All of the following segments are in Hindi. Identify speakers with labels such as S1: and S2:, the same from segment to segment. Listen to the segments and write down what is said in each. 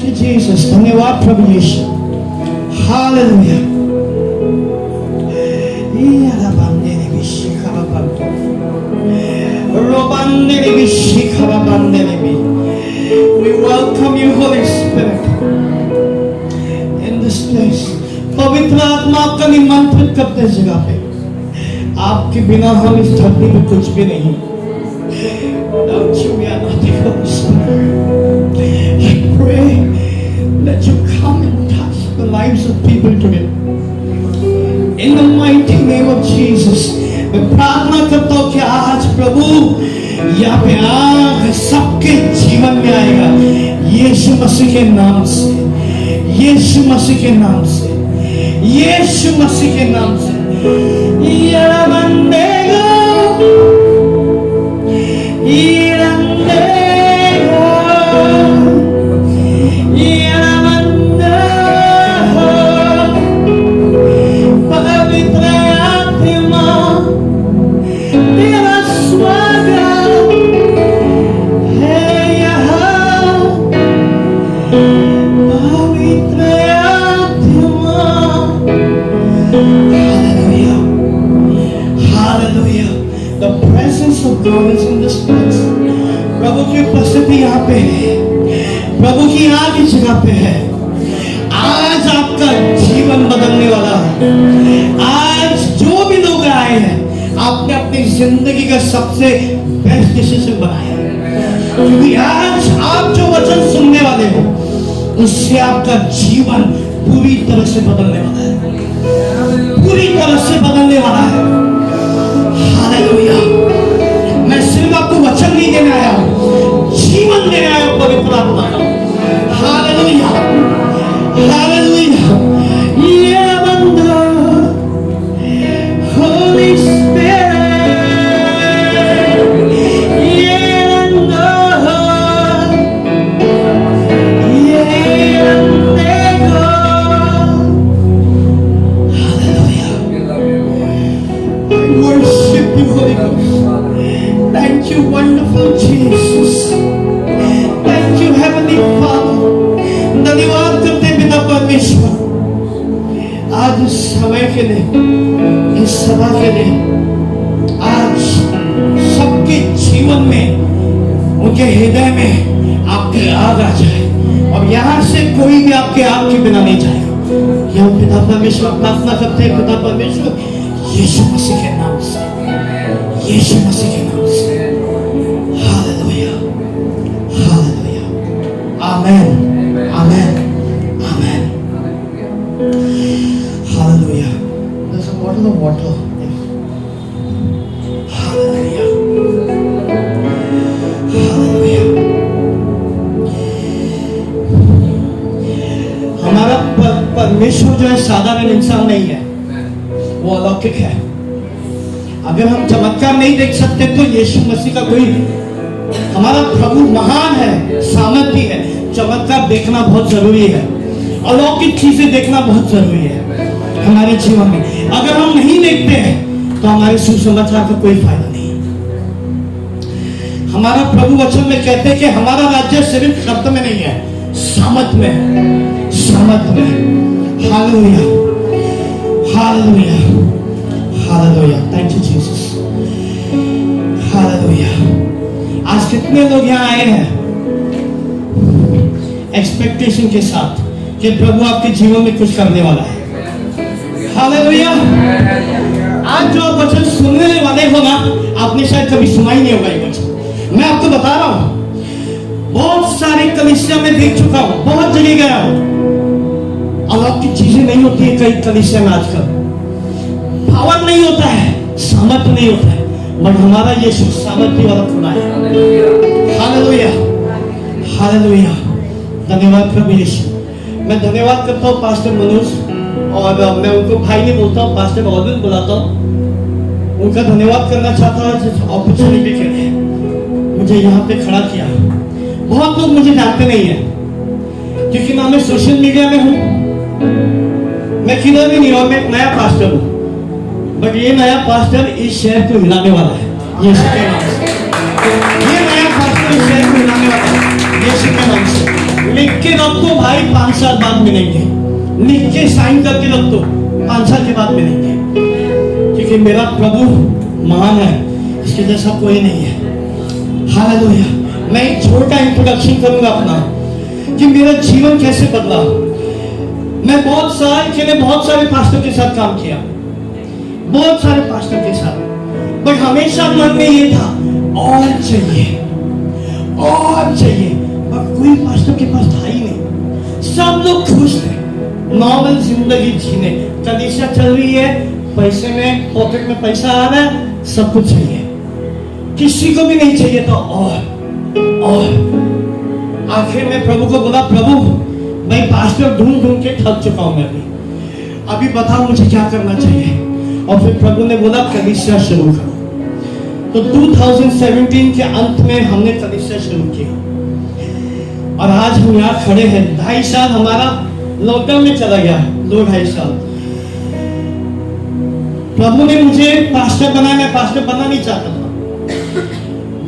S1: you, Jesus. धन्यवाद प्रभु यीशु। Hallelujah. We welcome you, Holy Spirit, in this place. पवित्र आत्मा आपका निमंत्रित करते इस जगह पे। आपके बिना हम इस धरती में कुछ भी नहीं। Without you, we are nothing, Holy Spirit. I pray that you come and touch the lives of people today. In the mighty name of Jesus, मैं प्रार्थना करता हूँ कि आज प्रभु यहाँ पे आग सबके जीवन में आएगा, यीशु मसीह के नाम से, यीशु मसीह के नाम से, यीशु मसीह के नाम से। यारा बंदेगा, यारा बंदेगा, यारा बंदेगा, पवित्र आत्मा तेरा स्वागत है यहाँ, पवित्र आत्मा। Hallelujah, hallelujah. The presence of God is in this place. प्रभु की उपस्थिति यहाँ पे है, प्रभु की आग इस जगह पे है। आज आपका जीवन बदलने वाला है। आज जो भी लोग आए हैं, आपने अपनी जिंदगी का सबसे बेस्ट डिसीजन बनाया है, क्योंकि आज आप जो वचन सुनने वाले हो उससे आपका जीवन पूरी तरह से बदलने वाला है, पूरी तरह से बदलने वाला है। हालेलुया। मैं सिर्फ आपको वचन नहीं देने आया हूँ, जीवन देने आया हूँ पवित्र आत्मा का। Hallelujah, hallelujah. ये बंदा Holy Spirit, ये बंदा, ये बंदेगा। Hallelujah. I worship you, Holy Ghost. Thank you, wonderful Jesus. Thank you, Heavenly Father. धन्यवाद करते पिता परमेश्वर, आज इस समय के लिए, इस सभा के लिए, आज सबके जीवन में, उनके हृदय में आपके आग आ जाए और यहाँ से कोई भी आपके आग के बिना नहीं जाएगा। यह पिता परमेश्वर प्रार्थना करते हैं, पिता परमेश्वर यीशु मसीह के नाम से, यीशु मसीह के नाम से। हालेलुया, hallelujah, amen, amen, amen. Hallelujah. There's a bottle of water. Hallelujah. Hallelujah. हमारा परमेश्वर जो है साधारण इंसान नहीं है, वो अलौकिक है। अगर हम चमत्कार नहीं देख सकते तो यीशु मसीह का कोई, हमारा प्रभु महान है, सामर्थ्य है। चमत्कार देखना बहुत जरूरी है, अलौकिक चीजें देखना बहुत जरूरी है हमारे जीवन में। अगर हम नहीं देखते हैं तो हमारे सुसमाचार का कोई फायदा नहीं है। हमारा प्रभु वचन में कहते हैं कि हमारा राज्य सिर्फ शब्द में नहीं है, सामर्थ में, सामर्थ में। हालेलुया, हालेलुया, हालेलुया। Thank you Jesus. हालेलुया। आज कितने लोग यहाँ आए हैं एक्सपेक्टेशन के साथ कि प्रभु आपके जीवन में कुछ करने वाला है। हालेलुया। आज जो आप वचन सुनने वाले हो ना, आपने शायद कभी सुना ही नहीं होगा ये वचन। मैं आपको बता रहा हूं, बहुत सारी कलीसिया में देख चुका हूं, बहुत जगह गया हूं, अलौकिक चीजें नहीं होती है कई कलीसिया में आजकल। पावर नहीं होता है, सामर्थ्य नहीं होता है, बट हमारा यीशु सामर्थ्य वाला खुदा है। Hallelujah, hallelujah. धन्यवाद प्रभु यीशु। मैं धन्यवाद करता हूँ पास्टर मनोज, और मैं उनको भाई नहीं बोलता हूँ, पास्टर ऑर्डन बुलाता हूँ। उनका धन्यवाद करना चाहता हूँ जिस अपॉर्चुनिटी के लिए मुझे यहाँ पे खड़ा किया। बहुत लोग मुझे जानते नहीं है, क्योंकि ना मैं सोशल मीडिया में हूँ, मैं किधर भी नहीं हूँ, मैं एक नया पास्टर हूँ। बट ये नया पास्टर इस शहर को हिलाने वाला है, यीशु के नाम से। ये नया पास्टर इस शहर को हिलाने वाला है, यीशु के नाम से। लिख के रख दो भाई, 5 साल बाद मिलेंगे। लिख के साइन करके रख दो, 5 साल के बाद मिलेंगे। क्योंकि मेरा प्रभु महान है, इसके जैसा कोई नहीं है। हालेलुया। मैं एक छोटा इंट्रोडक्शन करूंगा अपना कि मेरा जीवन कैसे बदला। मैं बहुत साल के लिए बहुत सारे पास्टर के साथ काम किया, बहुत सारे पास्टर के साथ, बट हमेशा मन में ये था और चाहिए, और चाहिए। पर कोई पास्टर के पास था ही नहीं। सब लोग खुश थे, नॉर्मल जिंदगी जीने, कलीसिया चल रही है, पैसे में, पॉकेट में पैसा आ रहा है, सब कुछ चाहिए। किसी को भी नहीं चाहिए था और आखिर में प्रभु को बोला, प्रभु मैं पास्टर ढूंढ ढूंढ के थक चुका हूं, मैं अभी बताओ मुझे क्या करना चाहिए। और फिर प्रभु ने बोला कलीसिया शुरू करो। तो 2017 के अंत में हमने कलीसिया शुरू किया और आज हम यहाँ खड़े हैं। 2.5 साल हमारा लॉकडाउन में चला गया, 2-2.5 साल। प्रभु ने मुझे पास्टर बनाया, मैं पास्टर बनना नहीं चाहता था,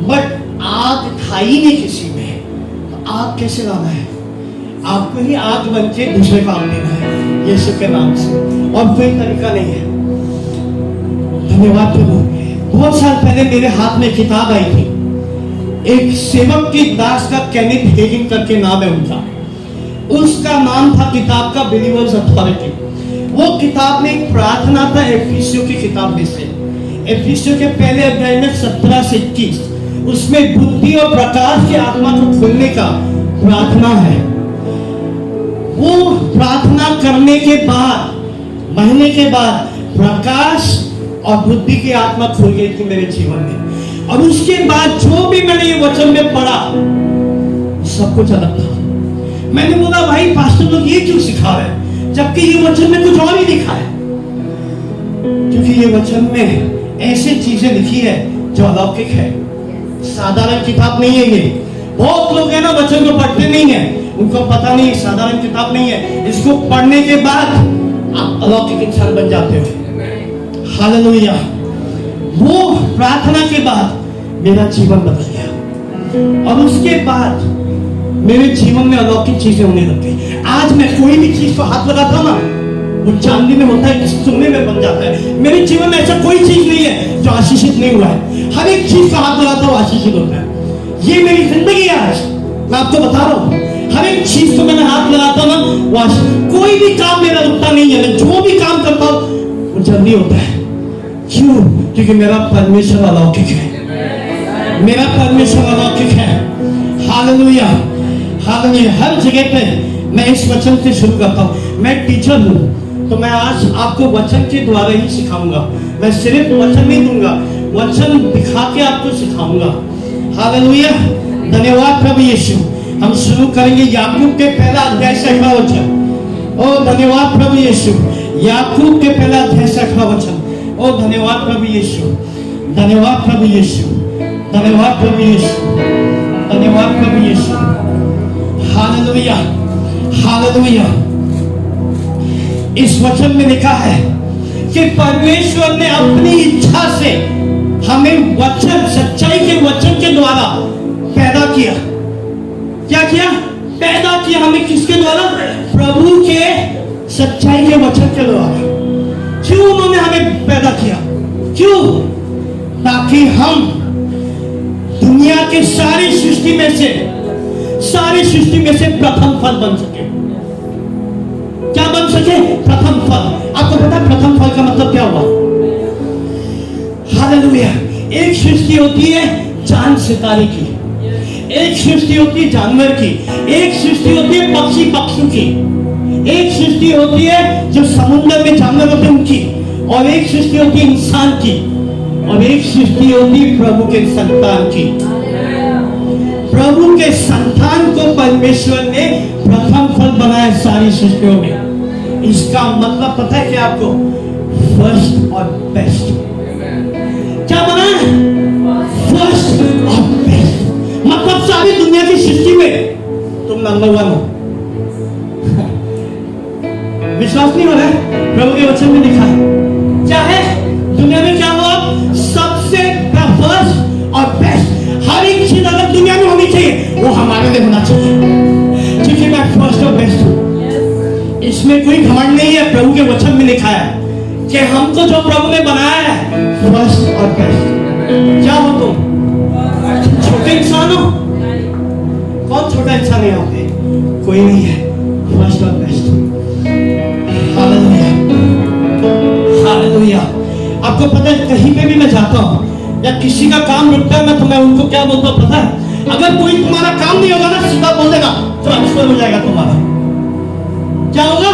S1: बट आग था ही नहीं किसी में। तो आग कैसे लाना है? आपको ही आग बन के दूसरे को आग देना है, यीशु के नाम से, और कोई तरीका नहीं है। धन्यवाद प्रभु। बहुत साल पहले मेरे हाथ में किताब आई थी, एक सेवक की दास का केनेथ हेगिन करके नाम है उनका। उसका नाम था किताब का बिलीवर्स अथॉरिटी। वो किताब में एक प्रार्थना था, एफिसियों की किताब में से, एफिसियों के पहले अध्याय में 17 से 21, उसमें बुद्धि और प्रकाश की आत्मा को खोलने का प्रार्थना है। वो प्रार्थना करने के बाद, महीने के बाद, प्रकाश और बुद्धि की आत्मा खुल गई थी मेरे जीवन में। और उसके बाद जो भी मैंने ये वचन में पढ़ा, सब कुछ अलग था। मैंने बोला भाई पास्टर लोग ये क्यों सिखा रहे हैं, जबकि ये वचन में कुछ और ही लिखा है। क्योंकि ये वचन में ऐसी चीजें लिखी है जो अलौकिक है, साधारण किताब नहीं है ये। बहुत लोग है ना वचन को पढ़ते नहीं है, उनको पता नहीं साधारण किताब नहीं है। इसको पढ़ने के बाद आप अलौकिक इंसान बन जाते हो। हालेलुया। वो प्रार्थना के बाद मेरा जीवन बदल गया और उसके बाद मेरे जीवन में अलौकिक चीजें होने लग गई। आज मैं कोई भी चीज को हाथ लगाता हूं ना, वो चांदी में होता है, सोने में बन जाता है। मेरे जीवन में ऐसा कोई चीज नहीं है जो आशीषित नहीं हुआ है। हर एक चीज का हाथ लगाता हूं आशीषित होता है। ये मेरी जिंदगी है। आज मैं आपको बता रहा हूं, हर एक चीज को मैंने हाथ लगाता हूं ना, वो कोई भी काम मेरा रुकता नहीं है। मैं जो भी काम करता हूं वो जल्दी होता है। क्यों? क्योंकि मेरा परमेश्वर अलौकिक है, मेरा परमेश्वर अलौकिक है। Hallelujah, hallelujah. हर जगह पे मैं इस वचन से शुरू करता हूँ। मैं टीचर हूँ, तो मैं आज आपको वचन के द्वारा ही सिखाऊंगा। मैं सिर्फ वचन नहीं दूंगा, वचन दिखा के आपको सिखाऊंगा। हालेलुया। धन्यवाद प्रभु यीशु। हम शुरू करेंगे याकूब के पहला अध्याय से 11 वचन। ओ धन्यवाद प्रभु यीशु। याकूब के पहला अध्याय से 11 वचन। ओ धन्यवाद प्रभु यीशु, धन्यवाद प्रभु यीशु, धन्यवाद प्रभु यीशु, धन्यवाद प्रभु यीशु। हालेलुया, हालेलुया। इस वचन में लिखा है कि परमेश्वर ने अपनी इच्छा से हमें वचन, सच्चाई के वचन के द्वारा पैदा किया। क्या किया? पैदा किया हमें। किसके द्वारा? प्रभु के सच्चाई के वचन के द्वारा। क्यों उन्होंने हमें पैदा किया? क्यों? ताकि हम दुनिया के सारी सृष्टि में से प्रथम फल बन सके। क्या बन सके? प्रथम फल। आपको पता है प्रथम फल का मतलब क्या हुआ? हालेलुया। एक सृष्टि होती है चांद सितारे की, एक सृष्टि होती है जानवर की, एक सृष्टि होती है पक्षी पक्षियों की, एक सृष्टि होती है जो समुद्र में जानवर होते हैं उनकी, और एक सृष्टि होती है इंसान की, और एक सृष्टि होती है प्रभु के संतान की। प्रभु के संतान को परमेश्वर ने प्रथम फल बनाया सारी सृष्टियों में। इसका मतलब पता है क्या आपको? फर्स्ट और बेस्ट। क्या बना? फर्स्ट और बेस्ट। मतलब सारी दुनिया की सृष्टि में तुम नंबर 1 हो। विश्वास नहीं हो रहा है? प्रभु के वचन में लिखा है। क्या है? दुनिया में क्या हुआ? सबसे फर्स्ट और बेस्ट। हर एक चीज अगर दुनिया में होनी चाहिए वो हमारे लिए होना चाहिए। क्योंकि इसमें कोई घमंड नहीं है। प्रभु के वचन में लिखा है कि हमको जो प्रभु ने बनाया है फर्स्ट और बेस्ट। क्या हो तुम छोटे इंसान हो? कौन छोटा इंसान है यहाँ पे? कोई नहीं है। फर्स्ट और बेस्ट। Hallelujah, hallelujah. आपको पता है कहीं पे भी मैं जाता हूँ या किसी का काम रुकता है तो मैं उनको क्या बोलता हूँ पता है? अगर कोई तुम्हारा काम नहीं होगा ना सीधा बोल देगा ट्रांसफर हो जाएगा तुम्हारा। क्या होगा?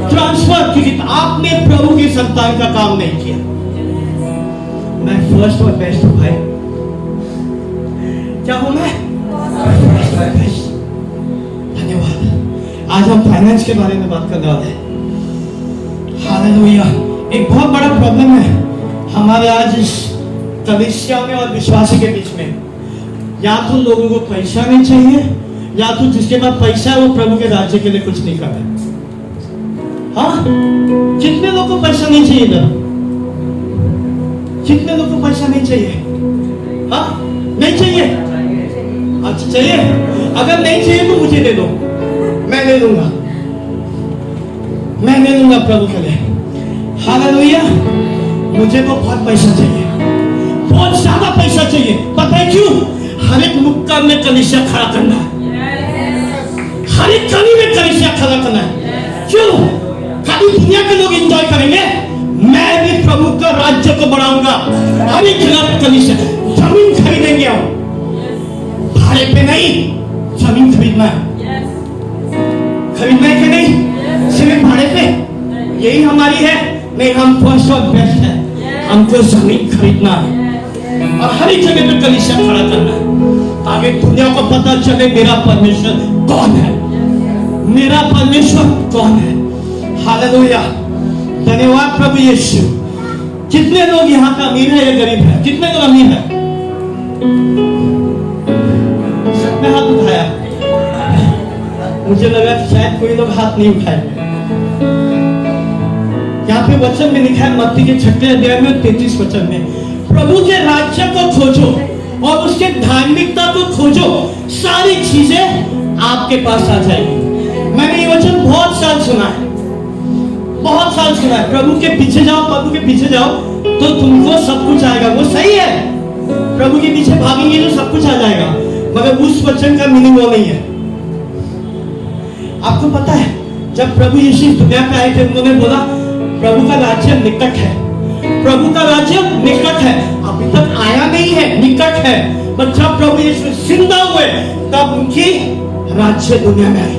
S1: ट्रांसफर, क्योंकि आपने प्रभु की संतान का काम नहीं किया। मैं फर्स्ट और बेस्ट हूं भाई। क्या हूं मैं? फर्स्ट और बेस्ट। धन्यवाद। आज हम फाइनेंस के बारे में बात करने वाले हैं। हालेलुया। एक बहुत बड़ा प्रॉब्लम है हमारे आज इस कलीसिया में और विश्वासी के बीच में। या तो लोगों को पैसा नहीं चाहिए, या तो जिसके पास पैसा है वो प्रभु के राज्य के लिए कुछ नहीं कर रहे। हाँ, कितने लोगों को पैसा नहीं चाहिए इधर? कितने लोगों को पैसा नहीं चाहिए? हाँ, नहीं चाहिए? अच्छा चाहिए। अगर नहीं चाहिए तो मुझे दे दो, मैं ले लूंगा, मैं ले लूंगा प्रभु के लिए। हालेलुया। मुझे तो बहुत पैसा चाहिए, बहुत ज्यादा पैसा चाहिए। पता है क्यों? हर एक नुक्कड़ में कलीसिया खड़ा करना है, हर एक गली में कलीसिया खड़ा करना है। क्यों? खाली दुनिया के लोग एंजॉय करेंगे, मैं भी प्रभु का राज्य को बढ़ाऊंगा। हर एक जगह कलीसिया। जमीन खरीदेंगे हम, भाड़े पे नहीं, जमीन खरीदना है। खरीदना है कि नहीं? सिर्फ भाड़े पे? यही हमारी है? नहीं, हम फर्स्ट और बेस्ट है। हमको जमीन खरीदना है और हर एक जगह पे कलीसिया खड़ा करना है ताकि दुनिया को पता चले मेरा परमेश्वर कौन है, मेरा परमेश्वर कौन है। हालेलुया। धन्यवाद प्रभु यीशु। कितने लोग यहाँ पे अमीर है या गरीब है? कितने लोग अमीर है? सबने हाथ उठाया। मुझे लगा कि शायद कोई लोग हाथ नहीं उठाए। यहाँ पे वचन में लिखा है मत्ती के 6 अध्याय में 33 वचन में, प्रभु के राज्य को खोजो और उसके धार्मिकता को खोजो, सारी चीजें आपके पास आ जाएगी। मैंने ये वचन बहुत साल सुना है, बहुत साल सुना है। प्रभु के पीछे जाओ, प्रभु के पीछे जाओ तो तुमको सब कुछ आएगा। वो सही है, प्रभु के पीछे भागेंगे तो सब कुछ आ जाएगा, मगर उस वचन का मीनिंग वो नहीं है। आपको पता है जब प्रभु यीशु दुनिया पे आए थे उन्होंने बोला प्रभु का राज्य निकट है, प्रभु का राज्य निकट है। अभी तक आया नहीं है, निकट है। पर जब प्रभु यीशु जिंदा हुए तब उनकी राज्य दुनिया में आई।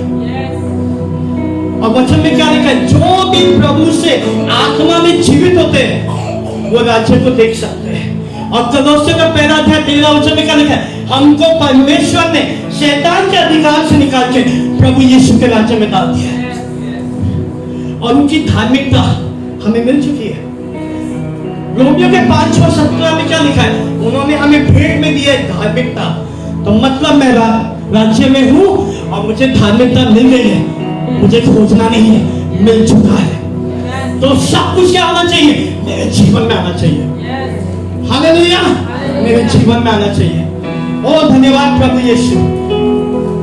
S1: और वचन में क्या लिखा है? जो भी प्रभु से आत्मा में जीवित होते हैं वो राज्य को देख सकते हैं। और कलोसियों का 1 अध्याय 13 वचन में क्या लिखा है? हमको परमेश्वर ने शैतान के अधिकार से निकाल के प्रभु यीशु के राज्य में डाल दिया है और उनकी धार्मिकता हमें मिल चुकी है। रोमियो के 5:17 में क्या लिखा है? उन्होंने हमें भेंट में दी है धार्मिकता। तो मतलब मैं राज्य में हूँ और मुझे धार्मिकता मिल गई है, मुझे खोजना नहीं है, मिल चुका है। तो सब कुछ क्या आना चाहिए? मेरे जीवन में आना चाहिए। हालेलुया। मेरे जीवन में आना चाहिए। ओ धन्यवाद प्रभु यीशु।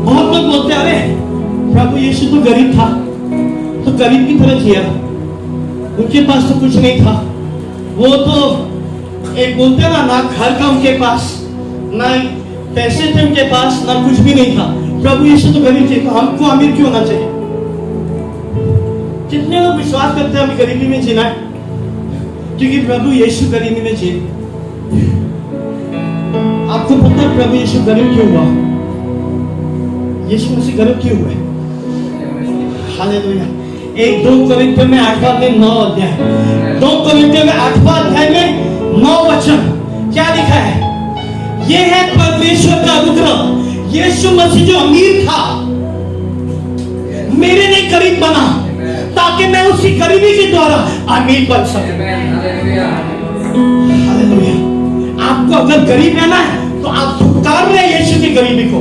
S1: बहुत लोग बोलते हैं अरे प्रभु यीशु तो गरीब था, तो गरीब की तरह जिया, उनके पास तो कुछ नहीं था। वो तो एक बोलते हैं ना घर था उनके पास, ना पैसे थे उनके पास, ना कुछ भी नहीं था। प्रभु यीशु तो गरीब थे, तो हमको अमीर क्यों होना चाहिए? कितने लोग विश्वास करते हैं हमें गरीबी में जीना है? क्योंकि प्रभु यीशु गरीबी में जिए। आपको पता है प्रभु यीशु गरीब क्यों हुआ? यीशु मसीह गरीब क्यों हुए? हालेलुया। 2 कोरिन्थियों में 8वां अध्याय 9 अध्याय 2 कोरिन्थियों में 8वां अध्याय में 9 वचन क्या लिखा है? ये है परमेश्वर का अनुग्रह। यीशु मसीह जो अमीर था मेरे लिए गरीब बना ताकि मैं उसकी गरीबी के द्वारा अमीर बन सकूं। हालेलुया। आपको अगर गरीब रहना है तो आप स्वीकार रहे यीशु की गरीबी को।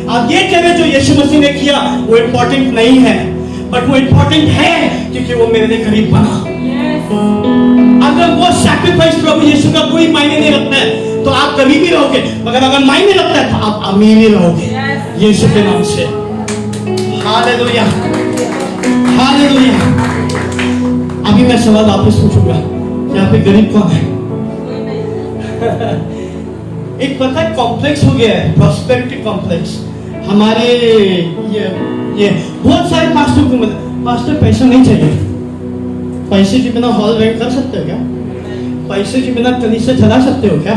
S1: आप ये कह रहे जो यीशु मसीह ने किया वो इंपॉर्टेंट नहीं है, बट वो इंपॉर्टेंट है क्योंकि वो मेरे लिए गरीब बना। अगर वो सैक्रिफाइस प्रभु यीशु का कोई मायने नहीं रखता है तो आप गरीब ही रहोगे, मगर अगर मायने रखता है तो आप अमीर ही रहोगे यीशु के नाम से। हालेलुया। हालेलुया। अभी मैं सवाल वापस पूछूंगा, यहाँ पे गरीब कौन है? एक पता है कॉम्प्लेक्स हो गया है, प्रॉस्पेरिटी कॉम्प्लेक्स हमारे ये बहुत सारे पास्टर को मिला। पास्टर पैसा नहीं चाहिए, पैसे के बिना हॉल रेंट कर सकते हो क्या? पैसे के बिना कलीसिया चला सकते हो क्या?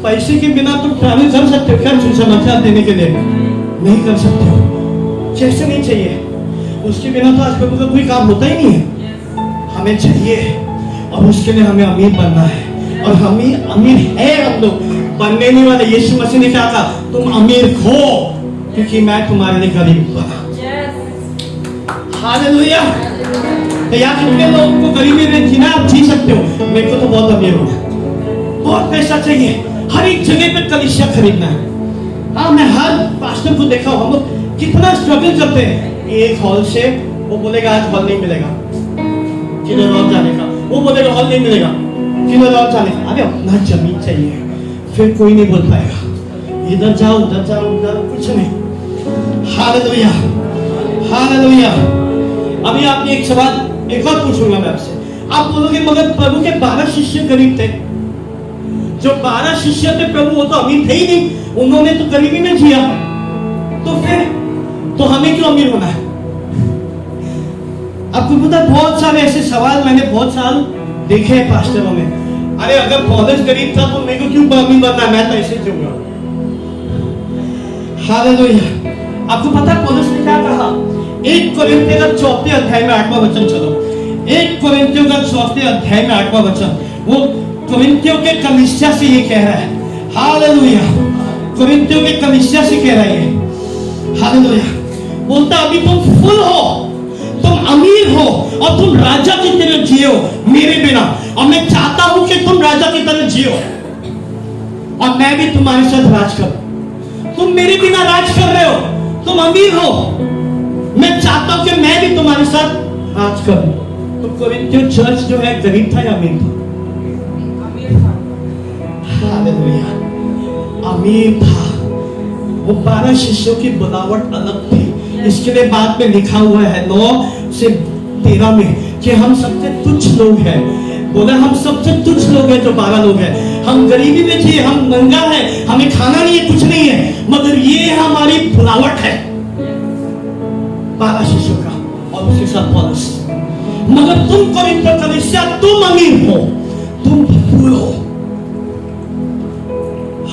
S1: पैसे के बिना तुम ट्रैवल कर सकते हो क्या? समाचार देने के लिए नहीं कर सकते हो। कैसे नहीं चाहिए? उसके बिना तो आज प्रभु का कोई काम होता ही नहीं है। हमें चाहिए और उसके लिए हमें अमीर बनना है, और हमें अमीर है हम लोग, बनने नहीं वाले। यीशु मसीह ने कहा था तुम अमीर हो क्योंकि मैं तुम्हारे लिए गरीब बना। हालेलुया। तो यहाँ कितने लोगों को गरीबी में जीना आप जी सकते हो? मेरे को तो बहुत अमीर होना, बहुत पैसा चाहिए, हर एक जगह पे कलीसिया खरीदना है। हाँ, मैं हर पास्टर को देखा हूँ, हम लोग कितना स्ट्रगल करते हैं। एक हॉल से वो बोलेगा आज हॉल नहीं मिलेगा, किधर और जाने का, वो बोलेगा हॉल नहीं मिलेगा, किधर और जाने का। अरे अपना जमीन चाहिए, फिर कोई नहीं बोल पाएगा इधर जाओ उधर जाओ, उधर कुछ नहीं। Hallelujah, hallelujah. अभी आपने एक सवाल एक और पूछूंगा मैं आपसे। आप बोलोगे मगर प्रभु के 12 शिष्य गरीब थे। जो 12 शिष्य थे प्रभु, वो तो अमीर थे ही नहीं, उन्होंने तो गरीबी में जिया। तो फिर तो हमें क्यों अमीर होना है? आपको पता है बहुत सारे ऐसे सवाल मैंने बहुत साल देखे हैं पास्टरों में। अरे अगर पौलुस गरीब था तो मेरे को क्यों अमीर बनना, मैं तो ऐसे जीऊंगा। हालेलुया। आपको पता है पौलुस ने क्या कहा? 1 कोरिन्थियों का 4 अध्याय में 8वां वचन। चलो 1 कोरिन्थियों का 4 अध्याय में 8वां वचन, वो कोरिन्थियों के कलीसिया से ये कह रहा है। हालेलुया। कोरिन्थियों के कलीसिया से कह रहा है ये। हालेलुया। बोलता अभी तुम फुल हो, तुम अमीर हो और तुम राजा की तरह जियो मेरे बिना, और मैं चाहता हूं कि तुम राजा की तरह जियो और मैं भी तुम्हारे साथ राज करूं। तुम मेरे बिना राज कर रहे हो, तुम अमीर हो, मैं चाहता हूं कि मैं भी तुम्हारे साथ राज करूं। तो कोरिन्थियों चर्च जो है गरीब था या अमीर था? हालेलुया, अमीर था। वो 12 शिष्यों की बनावट अलग थी। इसके लिए बाद में लिखा हुआ है 9 से 13 में कि हम सबसे तुच्छ लोग हैं। बोला हम सबसे तुच्छ लोग हैं जो 12 लोग हैं। हम गरीबी में थे, हम नंगा है, हमें खाना नहीं है, कुछ नहीं है, मगर ये हमारी बनावट है 12 शिष्यों का और उसके साथ पौलुस। मगर तुम कोरिन्थ कलीसिया, तुम अमीर हो, तुम फूल हो।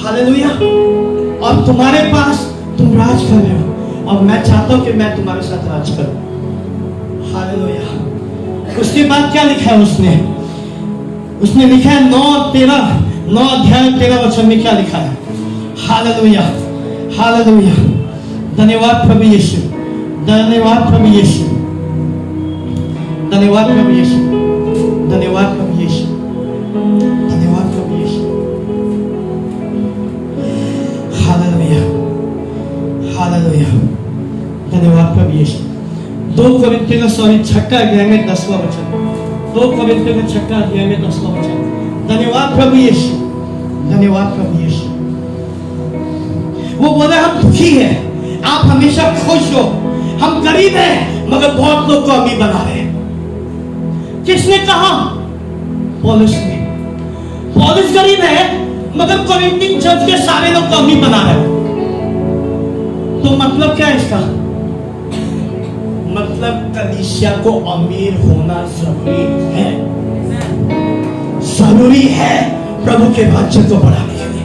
S1: हालेलुया। और तुम्हारे पास तुम राज कर रहे हो और मैं चाहता हूं कि मैं तुम्हारे साथ राज करूं। हालेलुया। उसके बाद क्या लिखा है उसने लिखा है 9 अध्याय 13 वचन में क्या लिखा है? Hallelujah, hallelujah. धन्यवाद प्रभु यीशु, धन्यवाद प्रभु यीशु, धन्यवाद प्रभु यीशु, धन्यवाद प्रभु यीशु, धन्यवाद प्रभु यीशु। हालेलुया, हालेलुया। धन्यवाद प्रभु यीशु। 2 कोरिन्थियों का 6 अध्याय में 10वां वचन। 2 कोरिन्थियों का 6 अध्याय में 10वां वचन। धन्यवाद प्रभु यीशु, धन्यवाद प्रभु यीशु। वो बोले हम दुखी हैं, आप हमेशा खुश हो। हम गरीब हैं मगर बहुत लोग को अमीर बना रहे हैं। किसने कहा? पौलुस ने। पौलुस गरीब है मगर कोरिन्थियन चर्च के सारे लोग को अमीर बना रहे हैं। तो मतलब क्या है इसका? मतलब कलीसिया को अमीर होना जरूरी है, जरूरी है प्रभु के राज्य को बढ़ाने के लिए।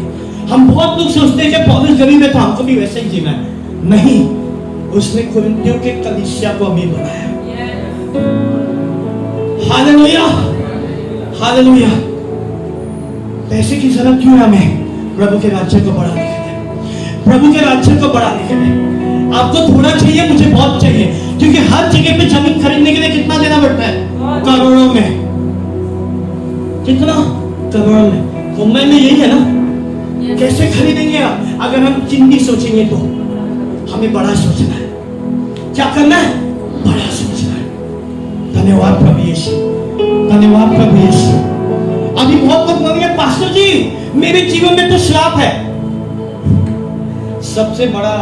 S1: हम बहुत लोग सोचते हैं कि पौलुस गरीब है तो हमको भी वैसे ही जीना है। नहीं, उसने कोरिन्थियों के कलीसिया को अमीर बनाया। Hallelujah, hallelujah. पैसे की जरूरत क्यों है हमें? प्रभु के राज्य को बढ़ाने के लिए, प्रभु के राज्य को बढ़ाने के लिए। आपको थोड़ा चाहिए, मुझे बहुत चाहिए, क्योंकि हर जगह पे जमीन खरीदने के लिए कितना देना पड़ता है? करोड़ों में। कितना? करोड़ों में। मुंबई में यही है ना। कैसे खरीदेंगे आप? अगर हम चिंदी सोचेंगे तो हमें बड़ा सोचना है। क्या करना है? बड़ा सोचना है। धन्यवाद प्रभु यीशु, धन्यवाद प्रभु यीशु। अभी बहुत लोग बोलेंगे पास्टर जी मेरे जीवन में तो श्राप है। सबसे बड़ा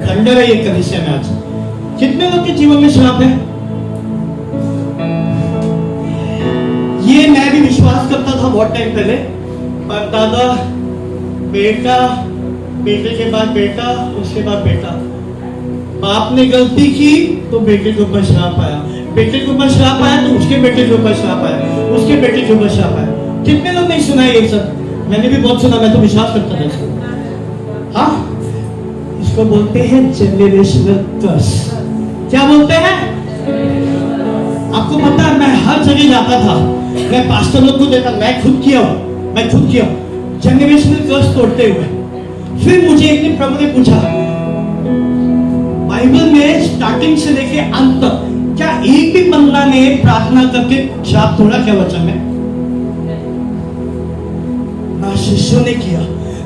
S1: खंडर है ये कलीसिया में आज। कितने लोग के जीवन में श्राप है? ये मैं भी विश्वास करता था बहुत टाइम पहले, पर दादा, बेटा, बेटे के बाद बेटा, उसके बाद बेटा। बाप ने गलती की तो बेटे के ऊपर श्राप आया, बेटे के ऊपर श्राप आया तो उसके बेटे के ऊपर श्राप आया, उसके बेटे के ऊपर श्राप आया। कितने लोग नहीं सुना ये सब? मैंने भी बहुत सुना, मैं तो विश्वास करता था। हाँ, इसको बोलते हैं जनरेशनल कर्स। क्या बोलते हैं? आपको पता है, मैं हर जगह जाता था, मैं पास्टर लोग को देता, मैं खुद किया हूं जनरेशनल कर्स तोड़ते हुए। फिर मुझे एक दिन प्रभु ने पूछा, बाइबल में स्टार्टिंग से लेके अंत तक क्या एक भी बंदा ने प्रार्थना करके श्राप तोड़ा क्या वचन में? ना शिष्यों ने किया,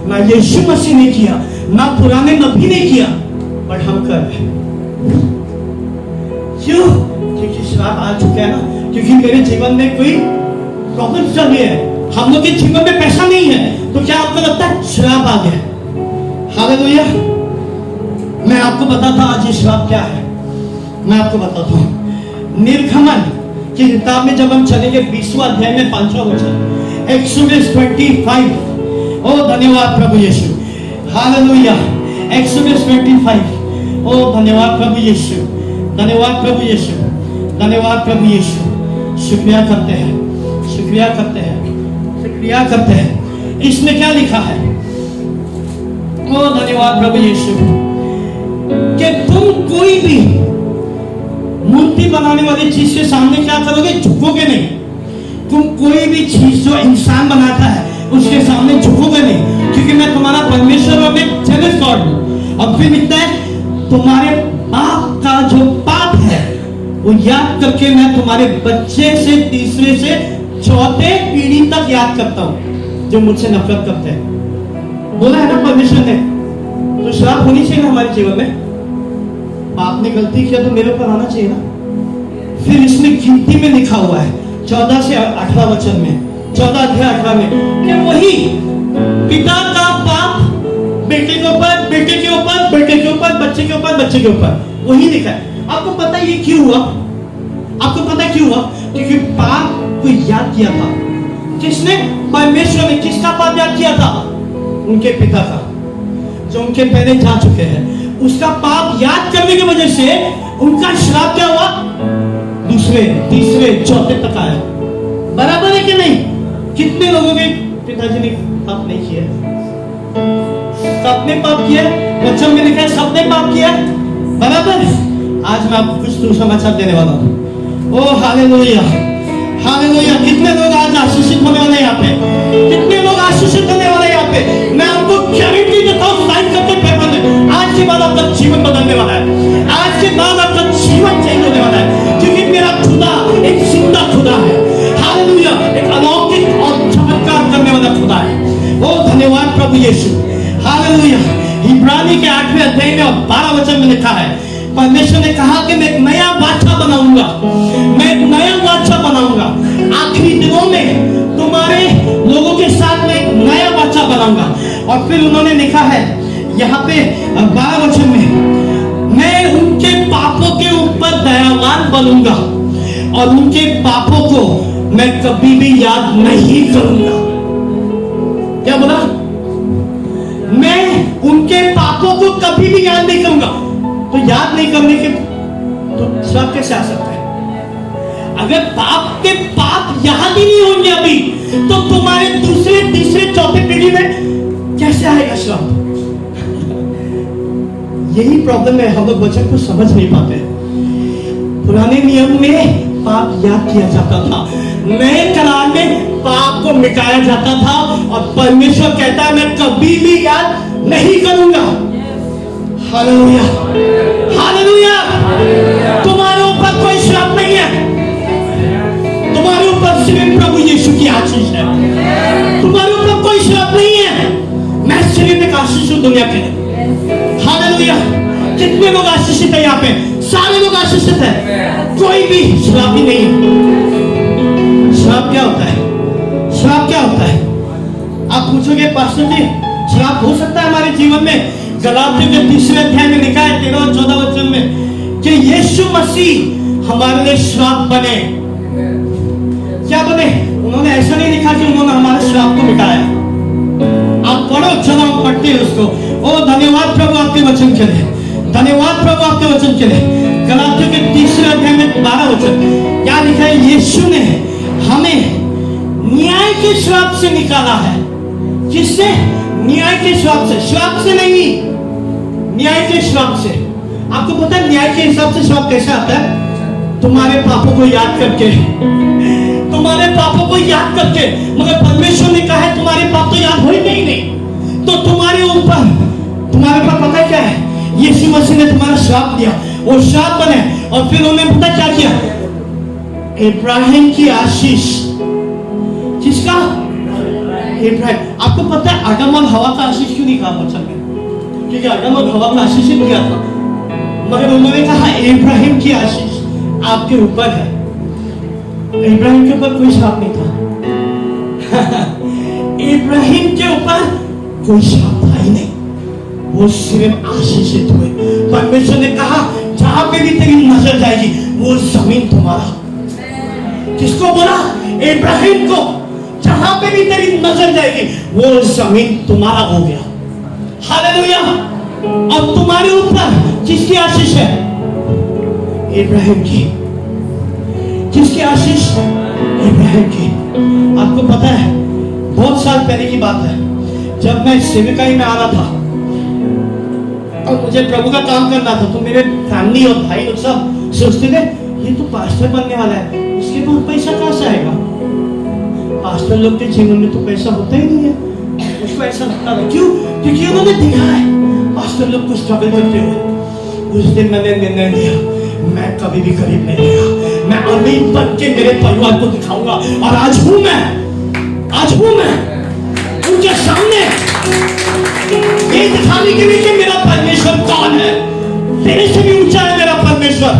S1: ना यीशु मसीह ने किया, ना पुराने नबी ने किया, बट हम कर रहे। क्यों? क्योंकि श्राप आ चुका है ना, क्योंकि मेरे जीवन में कोई प्रॉब्लम चल रही है, हम लोग के जीवन में पैसा नहीं है, तो क्या आपको लगता है श्राप आ गया? हालेलुया। मैं आपको बताता आज ये श्राप क्या है, मैं आपको बताता हूं। निर्गमन की किताब में जब हम चलेंगे 20वां अध्याय में 5वां वचन, एक्सोडस 25। ओ धन्यवाद प्रभु यीशु, हालेलुया। एक्सोडस 25। ओ धन्यवाद प्रभु यीशु, धन्यवाद प्रभु यीशु, धन्यवाद प्रभु यीशु। शुक्रिया करते हैं, शुक्रिया करते हैं, शुक्रिया करते हैं। इसमें क्या लिखा है? ओ धन्यवाद प्रभु यीशु, कि तुम कोई भी मूर्ति बनाने वाली चीज के सामने क्या करोगे? झुकोगे नहीं। तुम कोई भी चीज जो इंसान बनाता है उसके सामने झुकोगे नहीं, क्योंकि मैं तुम्हारा परमेश्वर और मैं जेलस गॉड हूं। अब फिर लिखता है, तुम्हारे बाप का जो पाप है वो याद करके मैं तुम्हारे बच्चे से तीसरे से चौथे पीढ़ी तक याद करता हूं जो मुझसे नफरत करते हैं। बोला है ना परमेश्वर ने, तो श्राप होनी चाहिए ना हमारे जीवन में। बाप ने गलती किया तो मेरे ऊपर आना चाहिए ना। फिर इसमें गिनती में लिखा हुआ है 14 से 18 वचन में, 14 अध्याय 18 में, कि वही पिता का पाप बेटे के ऊपर, बेटे के ऊपर, बेटे के ऊपर, बच्चे के ऊपर, बच्चे के ऊपर, वही लिखा है। आपको पता है ये क्यों हुआ? आपको पता है क्यों हुआ? क्योंकि पाप को याद किया था। किसने? परमेश्वर ने। किसका पाप याद किया था? उनके पिता का, जो उनके पहले जा चुके हैं। उसका पाप याद करने की वजह से उनका श्राप क्या हुआ? दूसरे, तीसरे, चौथे तक आया। बराबर है कि नहीं? कितने लोगों के पिताजी ने पाप नहीं किया? सबने पाप किया, वचन में लिखा है सबने पाप किया, बराबर। आज मैं आपको कुछ समाचार देने वाला हूँ। ओ हालेलुया, हालेलुया। कितने लोग आज आशीषित होने वाले यहाँ पे? कितने लोग आशीषित होने वाले यहाँ पे? मैं आपको गारंटी देता हूँ, साइन करते पेपर में, आज के बाद आपका जीवन बदलने वाला है। आज के बाद आपका जीवन चेंज होने वाला है, क्योंकि मेरा खुदा एक जिंदा खुदा है। हालेलुया। एक अलौकिक और चमत्कार करने वाला खुदा है। ओ धन्यवाद प्रभु यीशु, हालेलुया। इब्रानी के 8वें अध्याय में और 12 वचन में लिखा है, परमेश्वर ने कहा कि मैं एक नया वाचा बनाऊंगा, मैं एक नया वाचा बनाऊंगा। आखिरी दिनों में तुम्हारे लोगों के साथ में एक नया वाचा बनाऊंगा। और फिर उन्होंने लिखा है यहाँ पे 12 वचन में, मैं उनके पापों के ऊपर दयावान बनूंगा और उनके पापों को मैं कभी भी याद नहीं करूंगा। क्या बोला? मैं उनके पापों को कभी भी याद नहीं करूंगा। तो याद नहीं करने के तो श्राप कैसे आ सकता है? अगर बाप के पाप याद ही नहीं होंगे अभी, तो तुम्हारे दूसरे, तीसरे, चौथे पीढ़ी में कैसे आएगा श्राप? यही प्रॉब्लम है, हम लोग वचन को समझ नहीं पाते। पुराने नियम में पाप याद किया जाता था, नए करार में पाप को मिटाया जाता था, और परमेश्वर कहता है मैं कभी भी याद नहीं करूंगा। Hallelujah, hallelujah. तुम्हारे ऊपर कोई श्राप नहीं है, तुम्हारे ऊपर सिर्फ प्रभु यीशु की आशीष है। तुम्हारे ऊपर कोई श्राप नहीं है। मैं सिर्फ एक आशीष हूं दुनिया के। हालेलुया। कितने लोग आशीषित है यहाँ पे? सारे लोग आशीषित है, कोई भी श्राप ही नहीं है। श्राप क्या होता है? श्राप क्या होता है? आप पूछोगे पास्टर जी श्राप हो सकता है हमारे जीवन में? गलातियों के 3 अध्याय में लिखा है 13 और 14 वचन में कि यीशु मसीह हमारे लिए श्राप बने। क्या बने? उन्होंने ऐसा नहीं लिखा कि उन्होंने हमारे श्राप को मिटाया। आप पढ़ो, चलो हम पढ़ते हैं उसको। ओ धन्यवाद प्रभु आपके वचन के लिए, धन्यवाद प्रभु आपके वचन के लिए। गलातियों के 3 अध्याय में 12 वचन क्या लिखा है? यीशु ने हमें न्याय के श्राप से निकाला है। किससे? न्याय के श्राप से, श्राप से नहीं, न्याय के श्राप से। आपको पता है न्याय के हिसाब से श्राप कैसे आता है? तुम्हारे पापों को याद करके, तुम्हारे पापों को याद करके। मगर परमेश्वर ने कहा है तुम्हारे पाप तो याद हो ही नहीं, तो तुम्हारे ऊपर, तुम्हारे पाप पता क्या है? यीशु मसीह ने तुम्हारा श्राप दिया, वो श्राप बने। और फिर उन्होंने पता क्या किया? इब्राहिम की आशीष। किसका? इब्राहिम। आपको पता है आदम और हवा का आशीष क्यों नहीं कहा वचन में? क्योंकि आदम और हवा का आशीष ही किया था, मगर उन्होंने कहा इब्राहिम की आशीष आपके ऊपर है। इब्राहिम के ऊपर कोई श्राप नहीं था। इब्राहिम के ऊपर कोई श्राप था ही नहीं, वो सिर्फ आशीषित हुए। परमेश्वर ने कहा जहां पे भी तेरी नजर जाएगी वो जमीन तुम्हारा। किसको बोला? इब्राहिम को। जहां पे भी तेरी नजर जाएगी वो जमीन तुम्हारा हो गया। हालेलुया। अब तुम्हारे ऊपर किसकी आशीष है? इब्राहिम की। किसकी आशीष? इब्राहिम की। आपको पता है बहुत साल पहले की बात है, जब मैं सेविकाई में आ रहा था और मुझे प्रभु का काम करना था, तो मेरे फैमिली और भाई लोग सब सोचते थे ये तो पास्टर बनने वाला है, उसके पास पैसा कहां से आएगा? पास्टर लोग के जीवन में तो पैसा होता ही नहीं है। उसको ऐसा लगता था। क्यों? क्योंकि उन्होंने देखा है पास्टर लोग को स्ट्रगल करते हुए। उस दिन मैंने निर्णय लिया मैं कभी भी गरीब नहीं रहेगा, मैं अमीर बन के मेरे परिवार को दिखाऊंगा। और आज हूं मैं उनके सामने ये दिखाने के लिए कि मेरा परमेश्वर कौन है। तेरे से भी ऊंचा है मेरा परमेश्वर।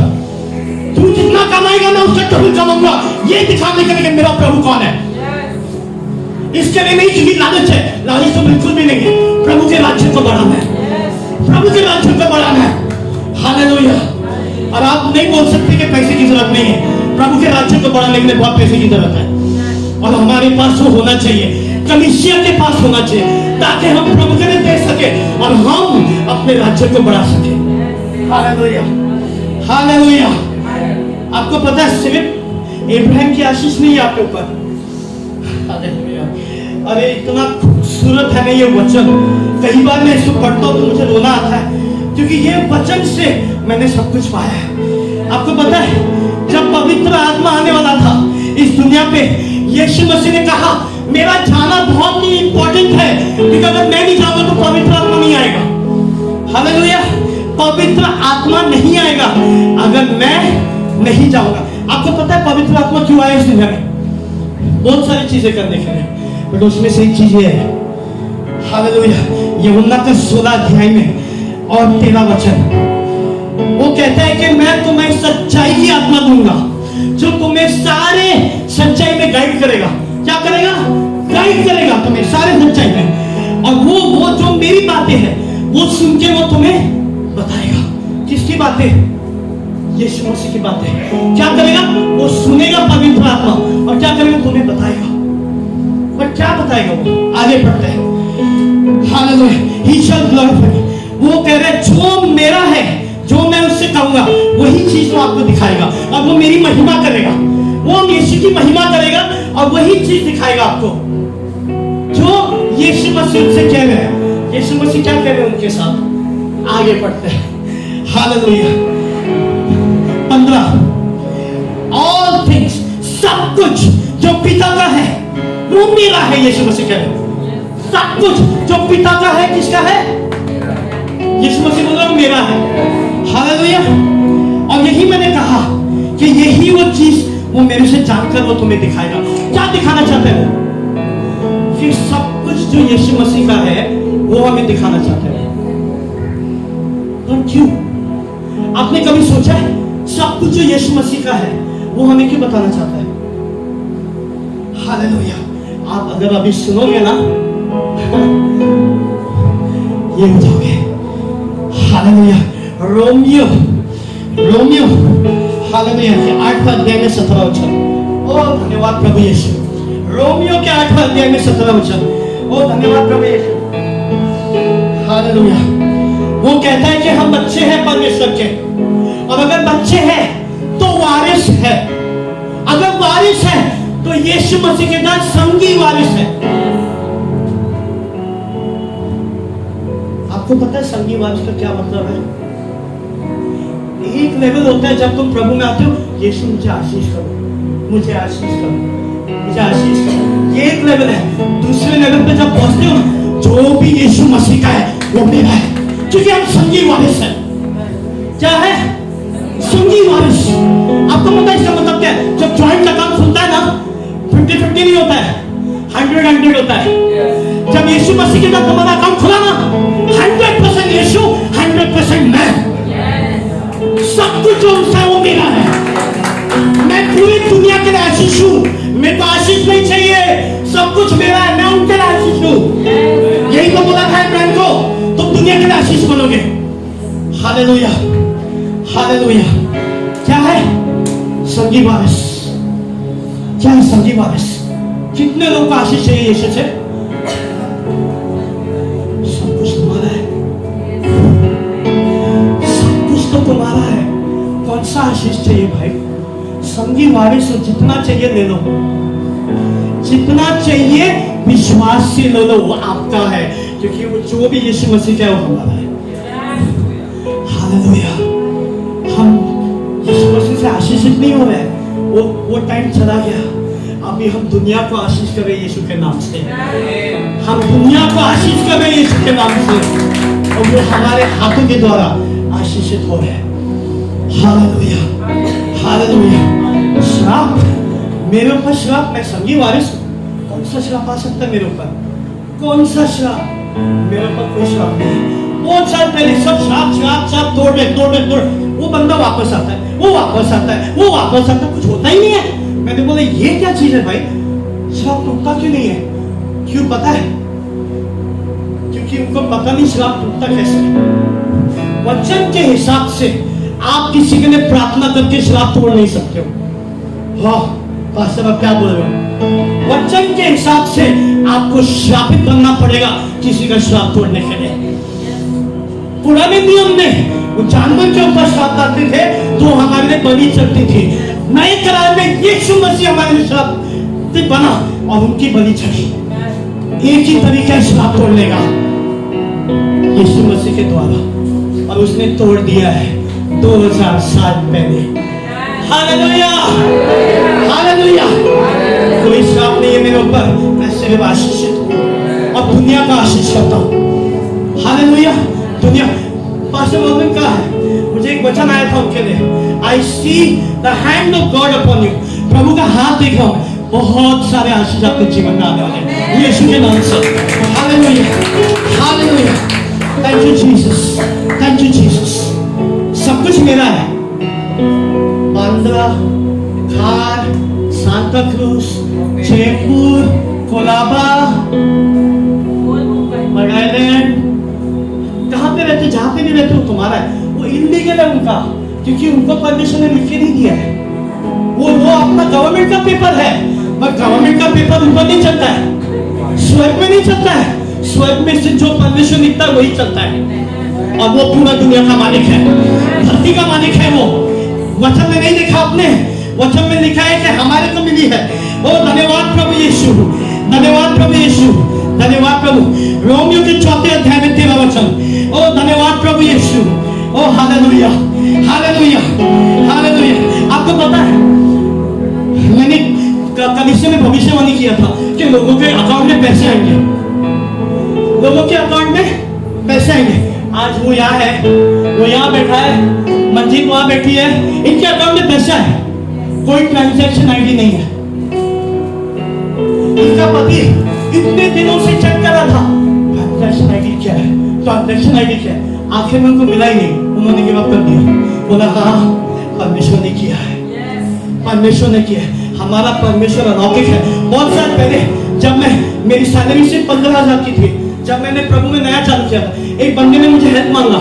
S1: तू जितना कमाएगा मैं उससे डबल कमाऊंगा, ये दिखाने के लिए कि मेरा प्रभु कौन है। इसके लिए नहीं क्योंकि लालच है, लालच तो बिल्कुल भी नहीं है। प्रभु के राज्य को बढ़ाना है, प्रभु के राज्य को बढ़ाना है। हालेलुया। और आप नहीं बोल सकते कि पैसे की जरूरत नहीं है। प्रभु के राज्य को बढ़ाने के लिए बहुत पैसे की जरूरत है, और हमारे पास वो होना चाहिए, कलीसिया के पास होना चाहिए, ताकि हम प्रभु के लिए दे सके और हम अपने राज्य को बढ़ा सके। Hallelujah, hallelujah. आपको पता है सिर्फ इब्राहिम की आशीष नहीं है आपके ऊपर। अरे इतना खूबसूरत है ना ये वचन। कई बार मैं इसको पढ़ता हूँ तो मुझे रोना आता है, क्योंकि ये वचन से मैंने सब कुछ पाया है। आपको पता है जब पवित्र आत्मा आने वाला था इस दुनिया पे, यीशु मसीह ने कहा मेरा जाना बहुत ही इंपॉर्टेंट है, क्योंकि अगर मैं नहीं जाऊंगा तो पवित्र आत्मा नहीं आएगा। हालेलुया। पवित्र आत्मा नहीं आएगा अगर मैं नहीं जाऊंगा। आपको पता है पवित्र आत्मा क्यों आया इस दुनिया में? बहुत सारी चीजें करने के लिए, बट उसमें से एक चीज है, हालेलुया, यूहन्ना का 16 अध्याय में और 13 वचन, वो कहता है कि मैं तुम्हें सच्चाई की आत्मा दूंगा जो तुम्हें सारे सच्चाई में गाइड करेगा। क्या करेगा? गाइड करेगा तुम्हें सारे सच्चाई में। और वो जो मेरी बातें हैं वो सुन के वो तुम्हें बताएगा। किसकी बातें? यीशु मसीह की बातें। क्या करेगा? वो सुनेगा पवित्र आत्मा, और क्या करेगा? तुम्हें बताएगा। पर क्या बताएगा वो? आगे बढ़ते हैं। Hallelujah. He shall glorify me। वो कह रहा है जो मेरा है, जो मैं उससे कहूंगा वही चीज वो आपको दिखाएगा, और वो मेरी महिमा करेगा। वो यीशु की महिमा करेगा और वही चीज दिखाएगा आपको जो यीशु मसीह से कह रहे हैं। यीशु मसीह क्या कह रहे हैं उनके साथ? आगे बढ़ते हैं। हालेलुया। 15 ऑल थिंग्स, सब कुछ जो पिता का है वो मेरा है। यीशु मसीह कह रहे हैं सब कुछ जो पिता का है किसका है? यीशु मसीह बोल रहा है मेरा है। हालेलुया। और यही मैंने कहा कि यही वो चीज वो मेरे से जानकर वो तुम्हें दिखाएगा। क्या दिखाना चाहते हैं वो? कि सब कुछ जो यीशु मसीह का है वो हमें दिखाना चाहते हैं। और क्यों? आपने कभी सोचा है सब कुछ जो यीशु मसीह का है वो हमें क्यों बताना चाहता है? हालेलुया। आप अगर अभी सुनोगे ना ये हो जाओगे। हालेलुया। रोमियो हालेलुया के 8 अध्याय में 17 वचन। ओ धन्यवाद प्रभु यीशु। रोमियो के 8वें अध्याय में 17 वचन। ओ धन्यवाद प्रभु यीशु, हालेलुया। वो कहता है कि हम बच्चे हैं परमेश्वर के, और अगर बच्चे हैं तो वारिस है, अगर वारिस है तो यीशु मसीह के साथ संगी वारिस है। आपको पता है संगी वारिस का क्या मतलब है? एक लेवल होता है जब तुम प्रभु में आते हो, यीशु मुझे आशीष करो, मुझे आशीष करो, मुझे आशीष करो, ये एक लेवल है। दूसरे लेवल पे जब पहुंचते हो, जो भी यीशु मसीह का है वो मेरा है, क्योंकि हम संगी वारिस हैं। क्या है? संगी वारिस। आपको पता है इसका मतलब क्या है? जब जॉइंट अकाउंट खुलता है ना, 50-50 नहीं होता है, 100-100 होता है। जब यीशु मसीह के साथ हमारा अकाउंट खुला ना, 100% यीशु, 100% मैं। सब कुछ जो उसका है वो मेरा है। मैं पूरी दुनिया के लिए आशीष हूँ, मेरे को आशीष नहीं चाहिए, सब कुछ मेरा है, मैं उनके लिए आशीष हूँ। यही तो बोला था इब्राहिम को, तुम दुनिया के लिए आशीष बनोगे। Hallelujah, hallelujah. क्या है संगी वारिस? क्या है संगी वारिस? कितने लोगों को आशीष चाहिए यीशु से? सब कुछ तुम्हारा है, सब कुछ तो तुम्हारा है। कौन सा आशीष चाहिए भाई? संगी वारिस जितना चाहिए ले लो, जितना चाहिए विश्वास से ले लो, वो आपका है, क्योंकि वो जो भी यीशु मसीह का है वो हमारा है। हालेलुया। हम यीशु मसीह से आशीषित नहीं हो रहे, वो टाइम चला गया। अभी हम दुनिया को आशीष करें यीशु के नाम से, हम दुनिया को आशीष करें यीशु के नाम से, और वो हमारे हाथों के द्वारा आशीषित हो रहे हैं। Hallelujah, hallelujah. श्राप मेरे ऊपर, श्राप, मैं संगी वारिस हूं, कौन सा श्राप आ सकता है मेरे ऊपर? कौन सा श्राप? मेरे ऊपर कोई श्राप नहीं। बहुत साल पहले सब श्राप श्राप श्राप तोड़ दे तोड़ दे तोड़, वो बंदा वापस आता है, वो वापस आता है, वो वापस आता है, कुछ होता ही नहीं है। मैंने बोला ये क्या चीज है भाई? श्राप टूटता क्यों नहीं है? क्यों पता है? क्योंकि उनको पता नहीं श्राप टूटता कैसे। वचन के हिसाब से आप किसी के लिए प्रार्थना करके श्राप तोड़ नहीं सकते हो। हाँ पास्टर आप क्या बोल रहे हो? वचन के हिसाब से आपको श्रापित करना पड़ेगा किसी का श्राप तोड़ने के लिए। पुराने नियम में वो जानवर के ऊपर श्राप डालते थे तो हमारे लिए बलि चढ़ती थी। नए करार में यीशु मसीह हमारे लिए श्राप बना और उनकी बलि चढ़ी। एक ही तरीका है श्राप तोड़ने का, यीशु मसीह के द्वारा, और उसने तोड़ दिया है 2000 साल पहले। Hallelujah, hallelujah. कोई श्राप नहीं है मेरे ऊपर, मैं सिर्फ आशीषित हूँ और दुनिया का आशीष करता हूँ। हालेलुया। दुनिया पास्टर मोहम्मद का है, मुझे एक वचन आया था उनके लिए, I see the hand of God upon you. प्रभु का हाथ देख रहा हूँ, बहुत सारे आशीष आपके जीवन में आने वाले हैं यीशु के नाम से। हालेलुया, हालेलुया। Thank you Jesus, thank you Jesus. सब कुछ मेरा है। बांद्रा, खार, सांता क्रूज, जयपुर, कोलाबा, मगाईलैंड, कहाँ पे रहते, जहाँ पे भी रहते हो तुम्हारा है। वो इलीगल है उनका, क्योंकि उनको परमिशन ने लिख के नहीं दिया है। वो अपना गवर्नमेंट का पेपर है, पर गवर्नमेंट का पेपर ऊपर नहीं चलता है, स्वर्ग में नहीं चलता है। स्वर्ग में से जो परमिशन लिखता है वही चलता है, और वो पूरा दुनिया का मालिक है, धरती का मालिक है। वो वचन में नहीं लिखा आपने, वचन में लिखा है कि हमारे को मिली है। ओ धन्यवाद प्रभु यीशु, धन्यवाद प्रभु यीशु, धन्यवाद प्रभु। रोमियो के 4 अध्याय में 13 वचन। ओ धन्यवाद प्रभु यीशु। ओ हालेलुया, हालेलुया, हालेलुया। आपको पता है मैंने कलीसिया में भविष्यवाणी किया था कि लोगों के अकाउंट में पैसे आएंगे, लोगों के अकाउंट में पैसे आएंगे। आज वो यहाँ है, वो यहाँ बैठा है, मंजीत वहां बैठी है, इनके अकाउंट में पैसा है, कोई ट्रांजैक्शन आईडी नहीं है। इनका पति इतने दिनों से चेक कर रहा था ट्रांजैक्शन आईडी क्या है, ट्रांजैक्शन आईडी क्या है। आखिर में उनको मिला ही नहीं, उन्होंने गिव अप कर दिया। बोला हाँ परमेश्वर ने किया है, परमेश्वर ने किया है। हमारा परमेश्वर अलौकिक है। बहुत साल पहले जब मैं, मेरी सैलरी सिर्फ 15,000 की थी, जब मैंने प्रभु में नया चालू किया था, एक बंदे ने मुझे हेल्प मांगा,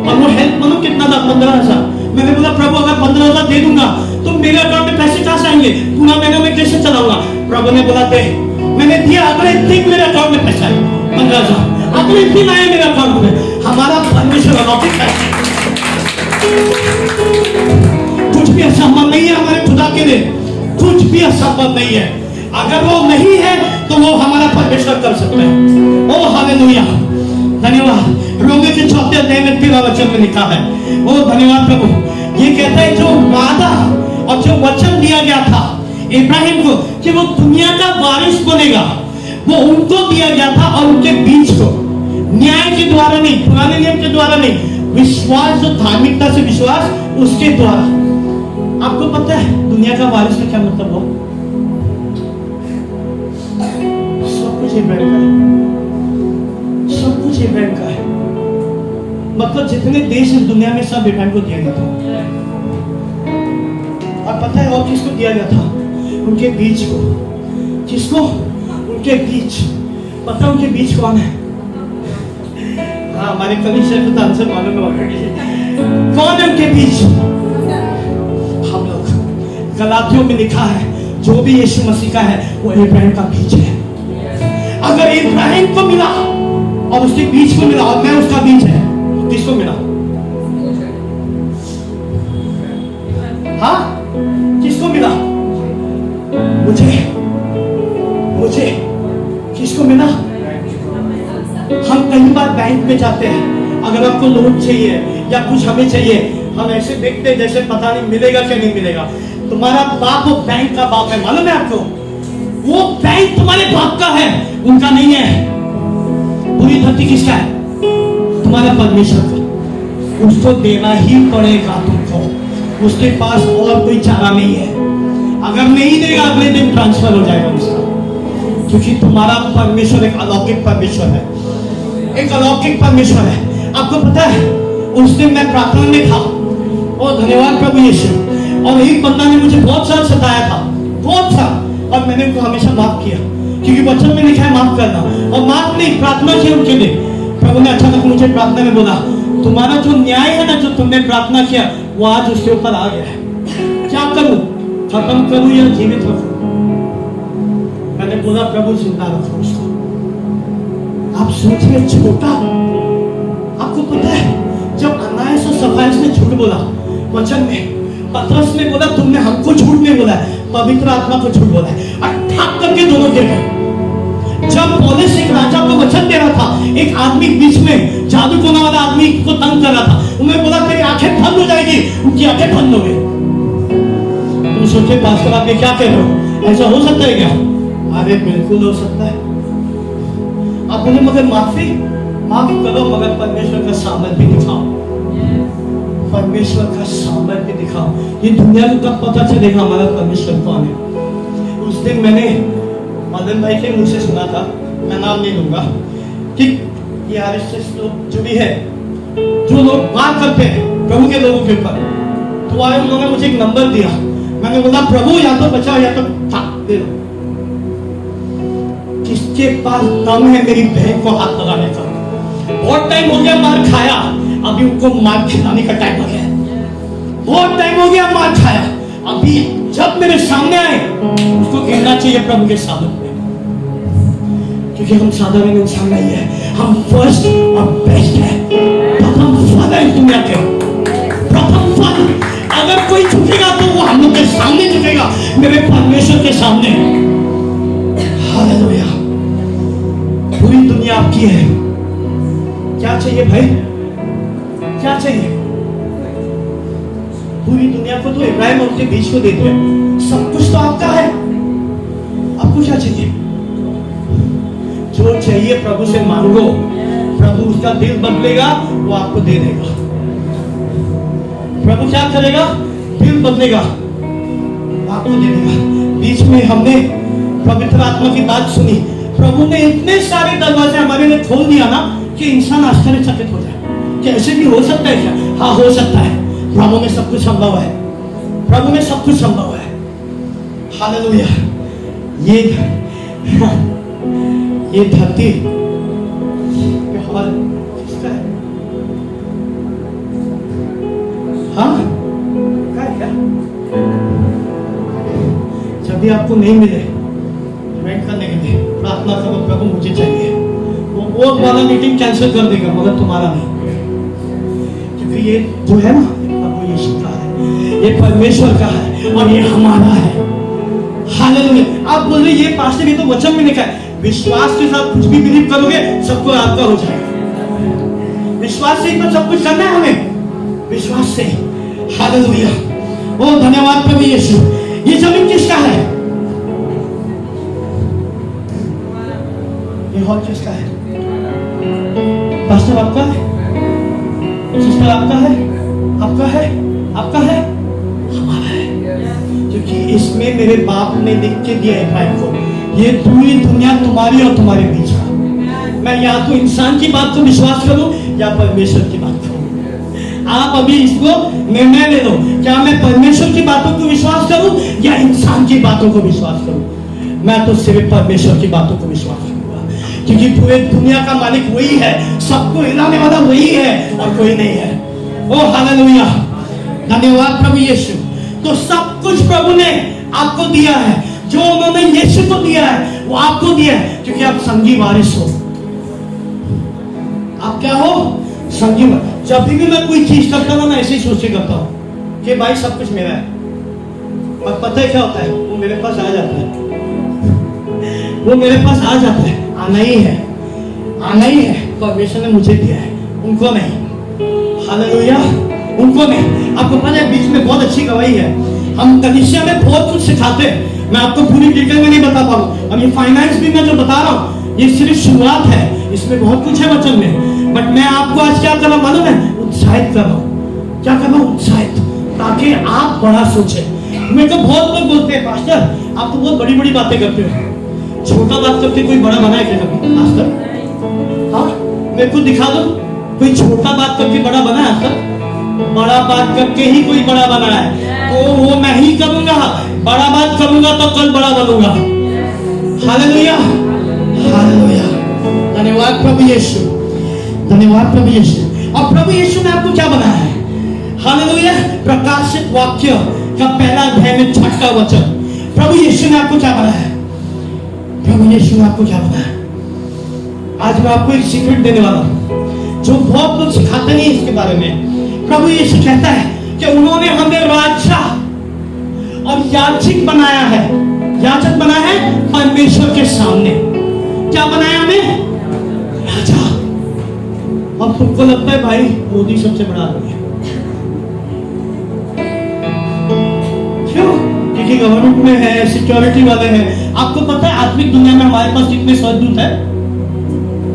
S1: और वो हेल्प मालूम कितना था? 15,000। मैंने बोला प्रभु अगर 15,000 दे दूंगा तो मेरे अकाउंट में पैसे कहाँ से आएंगे, पूरा महीना में कैसे चलाऊंगा? प्रभु ने बोला दे, मैंने दिया, अगले दिन मेरे अकाउंट में पैसा है 15,000, अगले दिन आए मेरे अकाउंट में। हमारा परमेश्वर अलौकिक है, कुछ भी असंभव नहीं है हमारे खुदा के लिए, कुछ भी असंभव नहीं है। अगर वो नहीं है तो वो हमारा परमेश्वर कर सकते हैं। ओ हालेलुया, धन्यवाद। रोमे के 4 अध्याय में 13 वचन में लिखा है, ओ धन्यवाद प्रभु, ये कहता है जो वादा और जो वचन दिया गया था इब्राहिम को कि वो दुनिया का वारिस बनेगा, वो उनको दिया गया था और उनके बीच को, न्याय के द्वारा नहीं, पुराने नियम के द्वारा नहीं, विश्वास, जो धार्मिकता से विश्वास, उसके द्वारा। आपको पता है दुनिया का वारिस में क्या मतलब हो? सब कुछ इब्राहिम का है, सब कुछ इब्राहिम का है। मतलब जितने देश इस दुनिया में सब इब्राहिम को दिया गया था। और पता है और किसको दिया गया था? उनके बीच को। किसको? उनके बीच। पता उनके बीच कौन है? हाँ, हमारे कलीसिया को आंसर मालूम है। कौन है उनके बीच? हम लोग। गलातियों में लिखा है जो भी यीशु मसीह का है वो इब्राहिम का बीज है। अगर इब्राहिम को मिला और उसके बीज को मिला और मैं उसका बीज है, किसको मिला? हाँ, किसको मिला? मुझे किसको मिला? हम कई बार बैंक में जाते हैं, अगर आपको लोन चाहिए या कुछ हमें चाहिए, हम ऐसे देखते हैं जैसे पता नहीं मिलेगा क्या नहीं मिलेगा। तुम्हारा बाप वो बैंक का बाप है, मालूम है आपको? वो बैंक तुम्हारे बाप का है, उनका नहीं है। पूरी धरती किसका है? तुम्हारा परमेश्वर का। उसको देना ही पड़ेगा तुमको, उसके पास और कोई चारा नहीं है। अगर नहीं देगा अगले दिन ट्रांसफर हो जाएगा उसका, क्योंकि तुम्हारा परमेश्वर एक अलौकिक परमेश्वर है, एक अलौकिक परमेश्वर है। आपको पता है उस दिन मैं प्रार्थना में था, और धन्यवाद प्रभु यीशु, और एक बंदा ने मुझे बहुत सारा सताया था, बहुत सा, और मैंने उनको हमेशा माफ किया, क्योंकि वचन में लिखा है माफ करना, और माफ नहीं, प्रार्थना की उनके लिए। प्रभु ने अचानक मुझे प्रार्थना में बोला, तुम्हारा जो न्याय है ना, जो तुमने प्रार्थना किया, वो आज उसके ऊपर आ गया है। क्या करूं? खत्म करूं या जीवित रखूं? मैंने बोला प्रभु जिंदा रखो उसको। आप सोचिए, छोटा, आपको पता है जब अनायास और सफायस ने झूठ बोला वचन में, पतरस ने बोला तुमने हमको झूठ नहीं बोला है, पवित्र आत्मा को झूठ बोला है, और ठाक करके दोनों गिर गए। जब पौलुस एक राजा को वचन दे रहा था, एक आदमी बीच में जादू टोना वाला आदमी को तंग कर रहा था, उन्होंने बोला तेरी आंखें बंद हो जाएगी, उनकी आंखें बंद हो गई। तुम सोचे पास्टर आप ये क्या कह रहे हो? ऐसा हो सकता है क्या? अरे बिल्कुल हो सकता है। आप बोले मगर माफ करो, मगर परमेश्वर का सामर्थ्य भी दिखाओ, परमेश्वर का सामर्थ्य दिखाओ। ये दुनिया को कब पता चलेगा हमारा परमेश्वर कौन है? उस दिन मैंने मदन भाई के मुझसे सुना था, मैं नाम नहीं लूंगा, कि ये आरएसएस लोग जो भी है, जो लोग बात करते हैं प्रभु के लोगों के ऊपर, तो आए उन्होंने मुझे एक नंबर दिया। मैंने बोला प्रभु या तो बचाओ या तो दे दो। किसके पास दम है मेरी बहन को हाथ लगाने का? बहुत टाइम हो गया मार खाया, अभी उनको मार खिलाने का टाइम हो गया। बहुत टाइम हो गया मार खाया, अभी जब मेरे सामने आए उसको गिरना चाहिए प्रभु के सामने, क्योंकि हम साधारण इंसान नहीं है, हम फर्स्ट और बेस्ट है, प्रथम फल है दुनिया के, प्रथम फल। अगर कोई झुकेगा तो वो हम लोग के सामने झुकेगा, मेरे परमेश्वर के सामने। हालेलुया। पूरी दुनिया आपकी है, क्या चाहिए भाई? क्या चाहिए? पूरी दुनिया को तो इब्राहिम और उसके बीच को देते हैं, सब कुछ तो आपका है, आपको क्या चाहिए? जो चाहिए प्रभु से मांगो, प्रभु उसका दिल बदलेगा, वो आपको दे देगा। प्रभु क्या करेगा? दिल बदलेगा, आपको दे देगा। बीच में हमने पवित्र आत्मा की बात सुनी, प्रभु ने इतने सारे दरवाजे हमारे लिए खोल दिया ना कि इंसान आश्चर्यचकित हो जाए कि ऐसे भी हो सकता है क्या? हाँ, हो सकता है। प्रभु में सब कुछ संभव है, प्रभु में सब कुछ संभव है। हालेलुया। ये धरती किसका है? हाँ, क्या? जब भी आपको नहीं मिले प्रार्थना करो, प्रभु मुझे चाहिए, वो वाला मीटिंग कैंसिल कर देगा, मगर तुम्हारा नहीं, क्योंकि ये जो है ना, प्रभु यीशु का है, ये परमेश्वर का है और ये हमारा है। हालेलुया। आप बोल रहे ये पास्टर, ये तो वचन में लिखा है, विश्वास के साथ कुछ भी बिलीव करोगे सबको आपका हो जाएगा। विश्वास से ही तो सब कुछ करना है हमें, विश्वास से। हालेलुया। ओ धन्यवाद प्रभु यीशु। ये जमीन किसका है? ये हॉल किसका है? पास्टर आपका है, सिस्टर आपका है, आपका है, आपका है, हमारा है, क्योंकि इसमें मेरे बाप ने लिख के दिया है भाई को, ये पूरी दुनिया तुम्हारी और तुम्हारे बीच का। मैं या तो इंसान की बात को विश्वास करूं या परमेश्वर की बात करूं। आप अभी इसको निर्णय ले लो, क्या मैं परमेश्वर की बातों को विश्वास करूं या इंसान की बातों को विश्वास करूं? मैं तो सिर्फ परमेश्वर की बातों को विश्वास करूंगा, क्योंकि पूरे दुनिया का मालिक वही है, सबको हिलाने वाला वही है और कोई नहीं है। ओ हालेलुया। धन्यवाद प्रभु यीशु। तो सब कुछ प्रभु ने आपको दिया है, जो उन्होंने यीशु को दिया है वो आपको दिया है, क्योंकि आप संगी वारिस हो। आप क्या हो? संगी वारिस। जब भी मैं कोई चीज करता हूं ना, ऐसे ही सोच के करता हूं कि भाई सब कुछ मेरा है, और पता है क्या होता है, वो मेरे पास आ जाता है, वो मेरे पास आ जाता है। आना ही है, आना ही है। परमेश्वर ने मुझे दिया है, उनको नहीं। हालेलुया। उनको नहीं। आपको पता है बीच में बहुत अच्छी गवाही है, हम कलीसिया में बहुत कुछ सिखाते हैं, मैं आपको पूरी डिटेल में नहीं बता पाऊँ। अब ये फाइनेंस भी मैं जो बता रहा हूँ ये सिर्फ शुरुआत है, इसमें बहुत कुछ है वचन में, बट मैं आपको आज क्या कर रहा हूँ मालूम है? उत्साहित कर रहा हूँ। क्या कर रहा हूँ? उत्साहित, ताकि आप बड़ा सोचे। मेरे को बहुत लोग बोलते हैं पास्टर आप तो बहुत बड़ी बड़ी बातें करते हो, छोटा बात करके कोई बड़ा बना है क्या कभी? पास्टर हाँ मेरे को दिखा दो कोई छोटा बात करके बड़ा बना है? सर बड़ा बात करके ही कोई बड़ा बना है, तो वो मैं ही करूंगा। बड़ा बात करूंगा तो कल बड़ा बनूंगा। हालेलुया। हालेलुया। धन्यवाद प्रभु यीशु। धन्यवाद प्रभु यीशु। और प्रभु यीशु ने आपको क्या बनाया है? हालेलुया। प्रकाशित वाक्य का पहला अध्याय में 6वां वचन, प्रभु यीशु ने आपको क्या बनाया है? प्रभु यीशु ने आपको क्या बनाया? आज मैं आपको एक सीक्रेट देने वाला हूं, जो बहुत लोग सिखाते नहीं इसके बारे में। प्रभु यीशु कहता है कि उन्होंने हमें राजा और याजक बनाया है। याजक बनाया है परमेश्वर के सामने। क्या बनाया हमें? राजा। अब तुमको लगता है भाई मोदी सबसे बड़ा आदमी है, क्यों? क्योंकि गवर्नमेंट में है, सिक्योरिटी वाले हैं। आपको पता है आत्मिक दुनिया में हमारे पास कितने स्वर्गदूत है?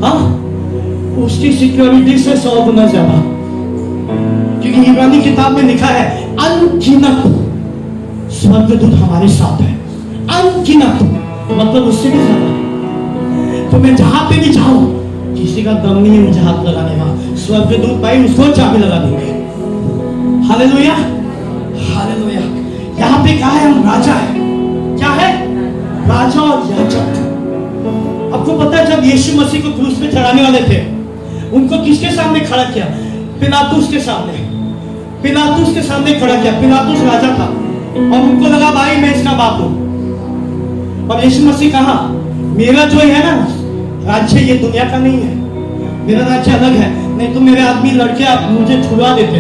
S1: हाँ, उसकी सिक्योरिटी से 100 गुना ज्यादा, क्योंकि इब्रानी किताब में लिखा है अनगिनत स्वर्गदूत हमारे साथ है। अनगिनत मतलब उससे भी ज्यादा। तो मैं जहां पे भी जाऊं किसी का दम नहीं है मुझे हाथ लगाने का, स्वर्गदूत भाई उसको चाबी लगा देंगे। हालेलुया। हालेलुया। यहाँ पे क्या है? हम राजा है। क्या है? राजा और याजक। आपको पता है जब यीशु मसीह को क्रूस पे चढ़ाने वाले थे, उनको किसके सामने खड़ा किया? पिलातुस के सामने। पिलातुस के सामने खड़ा किया। पिलातुस राजा था और उनको लगा भाई मैं इसका बाप हूं। और यीशु मसीह कहा मेरा जो है ना राज्य ये दुनिया का नहीं है, मेरा राज्य अलग है, नहीं तो मेरे आदमी लड़के आप मुझे छुड़ा देते।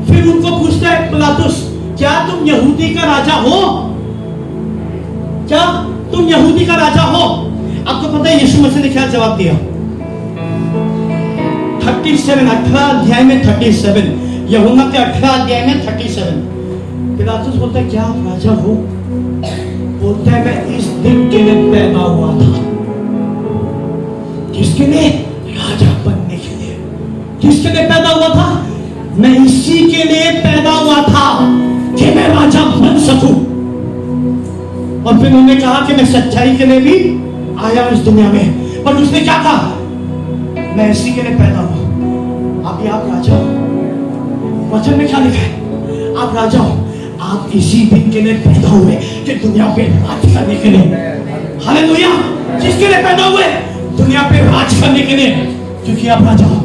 S1: फिर उनको पूछता है पिलातुस क्या तुम यहूदी का राजा हो? क्या तुम यहूदी का राजा हो? आपको पता है यीशु मसीह ने क्या जवाब दिया? 37 18 अध्याय में 37, यूहन्ना के 18 अध्याय में 37। पिलातुस बोलता है क्या आप राजा हो? बोलता है मैं इस दिन के लिए पैदा हुआ था। किसके लिए? राजा बनने के लिए। किसके लिए पैदा हुआ था? मैं इसी के लिए पैदा हुआ था कि मैं राजा बन सकूं। और फिर उन्होंने कहा कि मैं सच्चाई के लिए भी आया इस दुनिया में। पर उसने क्या कहा? मैं इसी के लिए पैदा हुआ। अभी आप राजा हो। वचन में क्या लिखा है? आप राजा हो। आप इसी दिन के लिए पैदा हुए कि दुनिया पे राज करने के लिए। हालेलुया। किसके लिए पैदा हुए? दुनिया पे राज करने के लिए, क्योंकि आप राजा हो।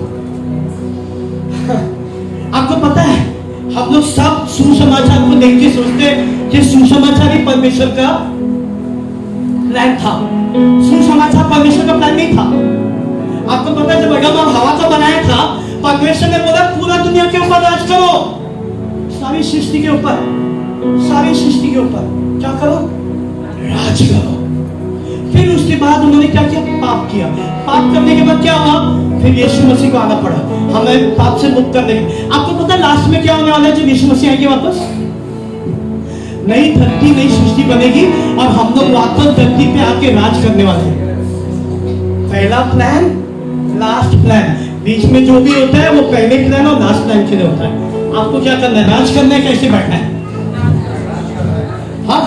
S1: आपको पता है हम लोग सब सुसमाचार को देख के सोचते हैं कि सुसमाचार ही परमेश्वर का प्लान था। सुसमाचार परमेश्वर का प्लान नहीं था। आपको पता है जब आदम और हवा को बनाया था, परमेश्वर ने बोला पूरा दुनिया के ऊपर राज करो, सारी सृष्टि के ऊपर, सारी सृष्टि के ऊपर क्या करो, राज करो। फिर उसके बाद उन्होंने क्या किया, पाप किया। पाप करने के बाद क्या हुआ, फिर यीशु मसीह को आना पड़ा हमें पाप से मुक्त करने के। आपको पता लास्ट में क्या होने वाला है जब यीशु मसीह आएंगे वापस, नई धरती नई सृष्टि बनेगी और हम लोग वापस धरती पे आके राज करने वाले हैं। पहला प्लान, लास्ट प्लान, बीच में जो भी होता है वो पहले प्लान और लास्ट प्लान के लिए होता है। आपको क्या करना है, राज करना है, कैसे बैठना है। हाँ,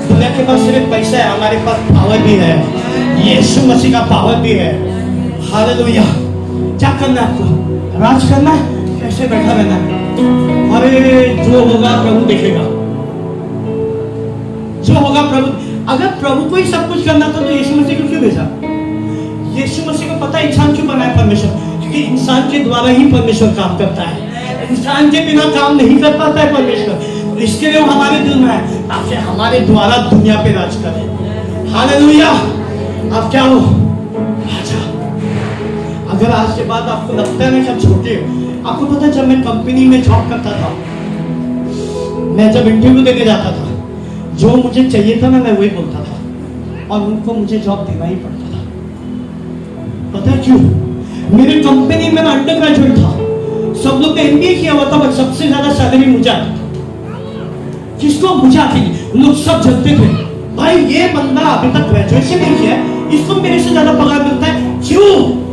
S1: दुनिया के पास सिर्फ पैसा है, हमारे पास पावर भी है, यीशु मसीह का पावर भी है। हालेलुया। क्या करना है आपको, राज करना है, कैसे बैठा रहना है। अरे जो होगा प्रभु देखेगा, जो होगा प्रभु। अगर प्रभु को ही सब कुछ करना था तो यीशु मसीह को क्यों भेजा। यीशु मसीह को पता है इंसान क्यों बनाया परमेश्वर, क्योंकि इंसान के द्वारा ही परमेश्वर काम करता है, इंसान के बिना काम नहीं कर पाता है परमेश्वर। इसके लिए हमारे दिल में है ताकि हमारे द्वारा दुनिया पे राज करे। हालेलुया। आप क्या हो, राजा। अगर आज के बाद आपको लगता है ना कि आप छोटे हो, आपको पता है जब मैं कंपनी में जॉब करता था, मैं जब इंटरव्यू देने जाता था, जो मुझे चाहिए था ना मैं वही बोलता था और उनको मुझे जॉब देना ही पड़ता था। पता है क्यों, मेरे कंपनी में मैं अंडर ग्रेजुएट था, सब लोग ने एमबीए किया हुआ था, बट सबसे ज्यादा सैलरी मुझे आती थी। किसको, मुझे आती थी। लोग सब जलते थे, भाई ये बंदा अभी तक ग्रेजुएशन नहीं किया, इसको मेरे से ज्यादा पगार मिलता है। क्यों,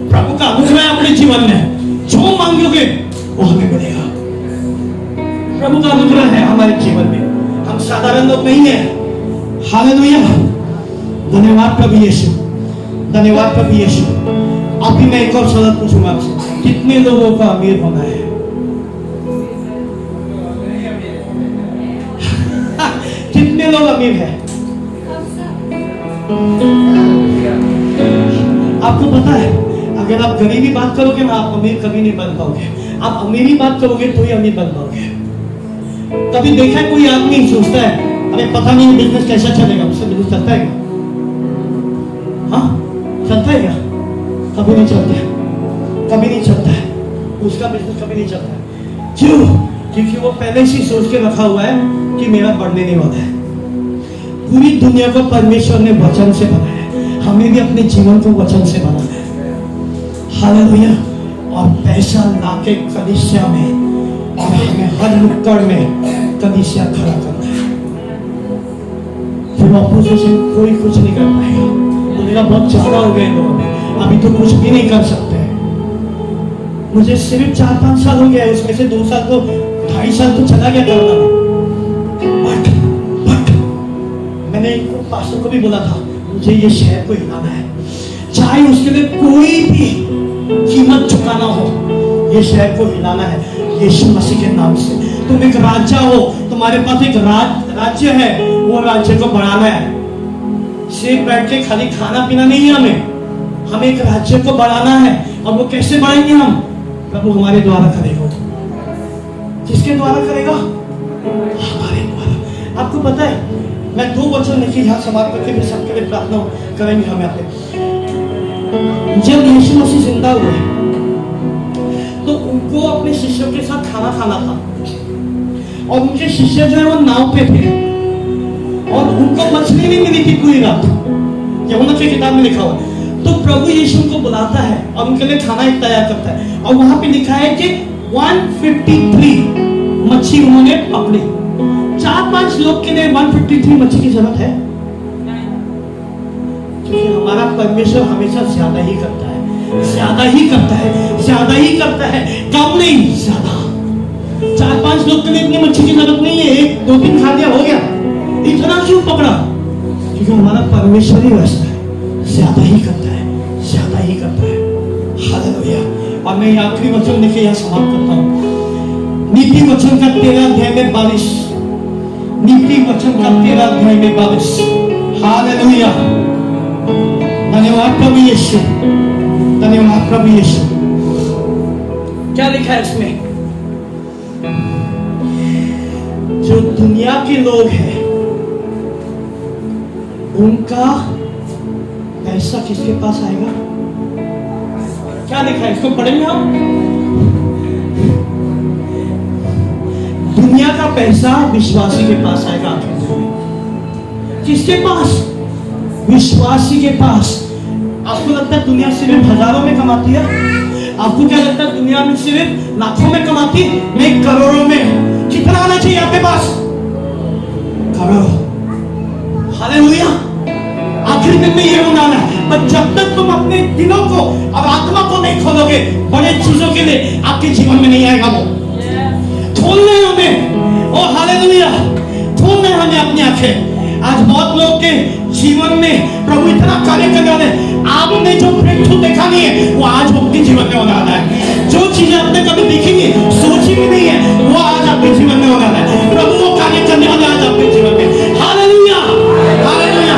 S1: प्रभु का अनुग्रह है अपने जीवन में, जो मांगोगे वो हमें मिलेगा। प्रभु का अनुग्रह है हमारे जीवन में, हम साधारण लोग नहीं है। हालेलुया। धन्यवाद प्रभु यीशु, धन्यवाद प्रभु यीशु। अभी मैं एक और सवाल पूछूंगा आपसे, कितने लोगों को अमीर होना है। कितने लोग अमीर हैं। आपको पता है अगर आप गरीबी बात करोगे ना, आप अमीर कभी नहीं बन पाओगे। आप अमीरी बात करोगे तो ही अमीर बन पाओगे। कभी देखा है कोई आदमी सोचता है अरे पता नहीं बिजनेस कैसा चलेगा, उससे बिजनेस चलता है क्या? हाँ, चलता है क्या? कभी नहीं चलता है, कभी नहीं चलता है, उसका बिजनेस कभी नहीं चलता है। क्यों? क्योंकि वो पहले से सोच के रखा हुआ है कि मेरा बढ़ने नहीं वाला है। पूरी दुनिया को परमेश्वर ने वचन से बनाया है, हमें भी अपने जीवन को वचन से बनाना है। हालेलुया। और पैसा लाके कलीसिया में और हमें हर नुक्कड़ में कलीसिया खड़ा करना है। फिर ऑपोजिशन कोई कुछ नहीं कर पाएगा, बोलेगा बहुत ज्यादा हो गए लोग, अभी तो कुछ भी नहीं कर सकते। मुझे सिर्फ 4-5 साल हो गया है, उसमें से 2 साल तो 2.5 साल तो चला गया कोरोना में। बट मैंने पास्टर को भी बोला था मुझे ये शहर को हिलाना है, चाहे उसके लिए कोई भी कीमत चुकाना हो, ये शहर को हिलाना है यीशु मसीह के नाम से। तुम एक राजा हो, तुम्हारे पास एक राज्य है, वो राज्य को बढ़ाना है। सिर्फ बैठ के खाली खाना पीना नहीं है, हमें एक राज्य को बढ़ाना है। और वो कैसे बढ़ाएंगे हम? प्रभु हमारे द्वारा करेगा। किसके द्वारा करेगा? हमारे द्वारा। आपको पता है मैं 2 वचन लिखी यहाँ समाप्त करके फिर सबके लिए प्रार्थना करेंगे हम यहाँ पे। जब यीशु मसीह जिंदा हुए तो उनको अपने शिष्यों के साथ खाना खाना था और उनके शिष्य जो है वो नाव पे थे और उनको मछली नहीं मिली थी पूरी रात, यूहन्ना की किताब में लिखा हुआ है। तो प्रभु यीशु को बुलाता है और उनके लिए खाना तैयार करता है और वहां पे लिखा है कि 153 मच्छी उन्होंने पकड़ी। 4-5 लोग के लिए 153 मच्छी की जरूरत है? क्योंकि हमारा परमेश्वर हमेशा ज्यादा ही करता है, ज्यादा ही करता है, ज्यादा ही करता है, कम नहीं ज्यादा। 4-5 लोग के लिए इतनी मच्छी की जरूरत नहीं है, 1-2 खा लिया हो गया। इतना क्यों पकड़ा? क्योंकि हमारा परमेश्वर ही वैसा है, ज्यादा ही करता है, ज्यादा ही करता है। हालेलुया। और मैं आखिरी वचन लेके यहाँ समाप्त करता हूँ। नीति वचन का 13 अध्याय में 22, नीति वचन का 13 अध्याय में 22। हालेलुया। धन्यवाद प्रभु यीशु, धन्यवाद प्रभु यीशु। क्या लिखा है इसमें? जो दुनिया के लोग हैं उनका पैसा किसके पास आएगा? क्या लिखा है, इसको पढ़ेंगे हम। दुनिया का पैसा विश्वासी के पास आएगा। किसके पास? विश्वासी के पास। आपको लगता है दुनिया सिर्फ हजारों में कमाती है? आपको क्या लगता है दुनिया में सिर्फ लाखों में कमाती? नहीं, करोड़ों में। कितना आना चाहिए आपके पास? करोड़ों। हालेलुया। आखिरी दिन में ये होना है, पर जब तक तुम अपने दिलों को और आत्मा को नहीं खोलोगे, बड़े चीजों के लिए आपके जीवन में नहीं आएगा। वो खोलना है हमें। ओ हालेलुया, खोलना है हमें अपनी आंखें। आज बहुत लोग के जीवन में प्रभु इतना कार्य करने वाले, आपने जो ब्रेकथ्रू देखा नहीं है वो आज आपके जीवन में होने वाला है। जो चीजें आपने कभी देखी नहीं, सोची भी नहीं है, वो आज आपके जीवन में होने वाला है। प्रभु वो कार्य करने वाले आज आपके जीवन में। Hallelujah, hallelujah.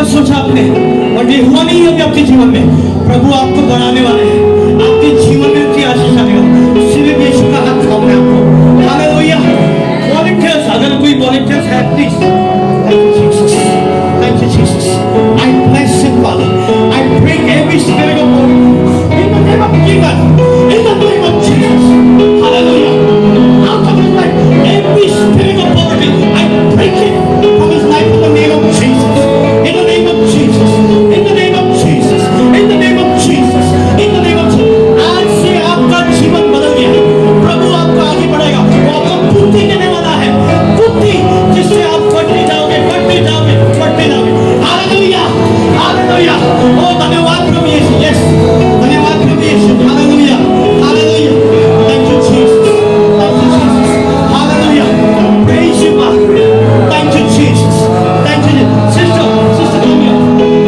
S1: सोचा आपने और ये हुआ नहीं है आपके जीवन में, प्रभु आपको बढ़ाने वाले हैं। आपके जीवन में उनकी आशीष आएगा। सिर्फ यीशु का हाथ थामना है आपको। हालेलुया। वॉलंटियर्स, अगर कोई वॉलंटियर्स है please. Thank you Jesus. I bless you father. I break every spirit of poverty in the name of Jesus. In the name of Jesus. Hallelujah. Out of his life every spirit of poverty I break it from his life in the name of Jesus. In the name of Jesus, in the name of Jesus, in the name of Jesus, in the name of Jesus. आज से आपका जीवन बदल गया है। प्रभु आपको आगे बढ़ाएगा। वो आपको बुद्धि देने वाला है, बुद्धि जिससे आप बढ़ते जाओगे, बढ़ते जाओगे, बढ़ते जाओगे। Hallelujah, hallelujah. ओ धन्यवाद प्रभु यीशु। यस, धन्यवाद प्रभु यीशु। हालेलुया, हालेलुया। Thank you Jesus, thank you Jesus। हालेलुया। Praise you God। Thank you Jesus, thank you sister।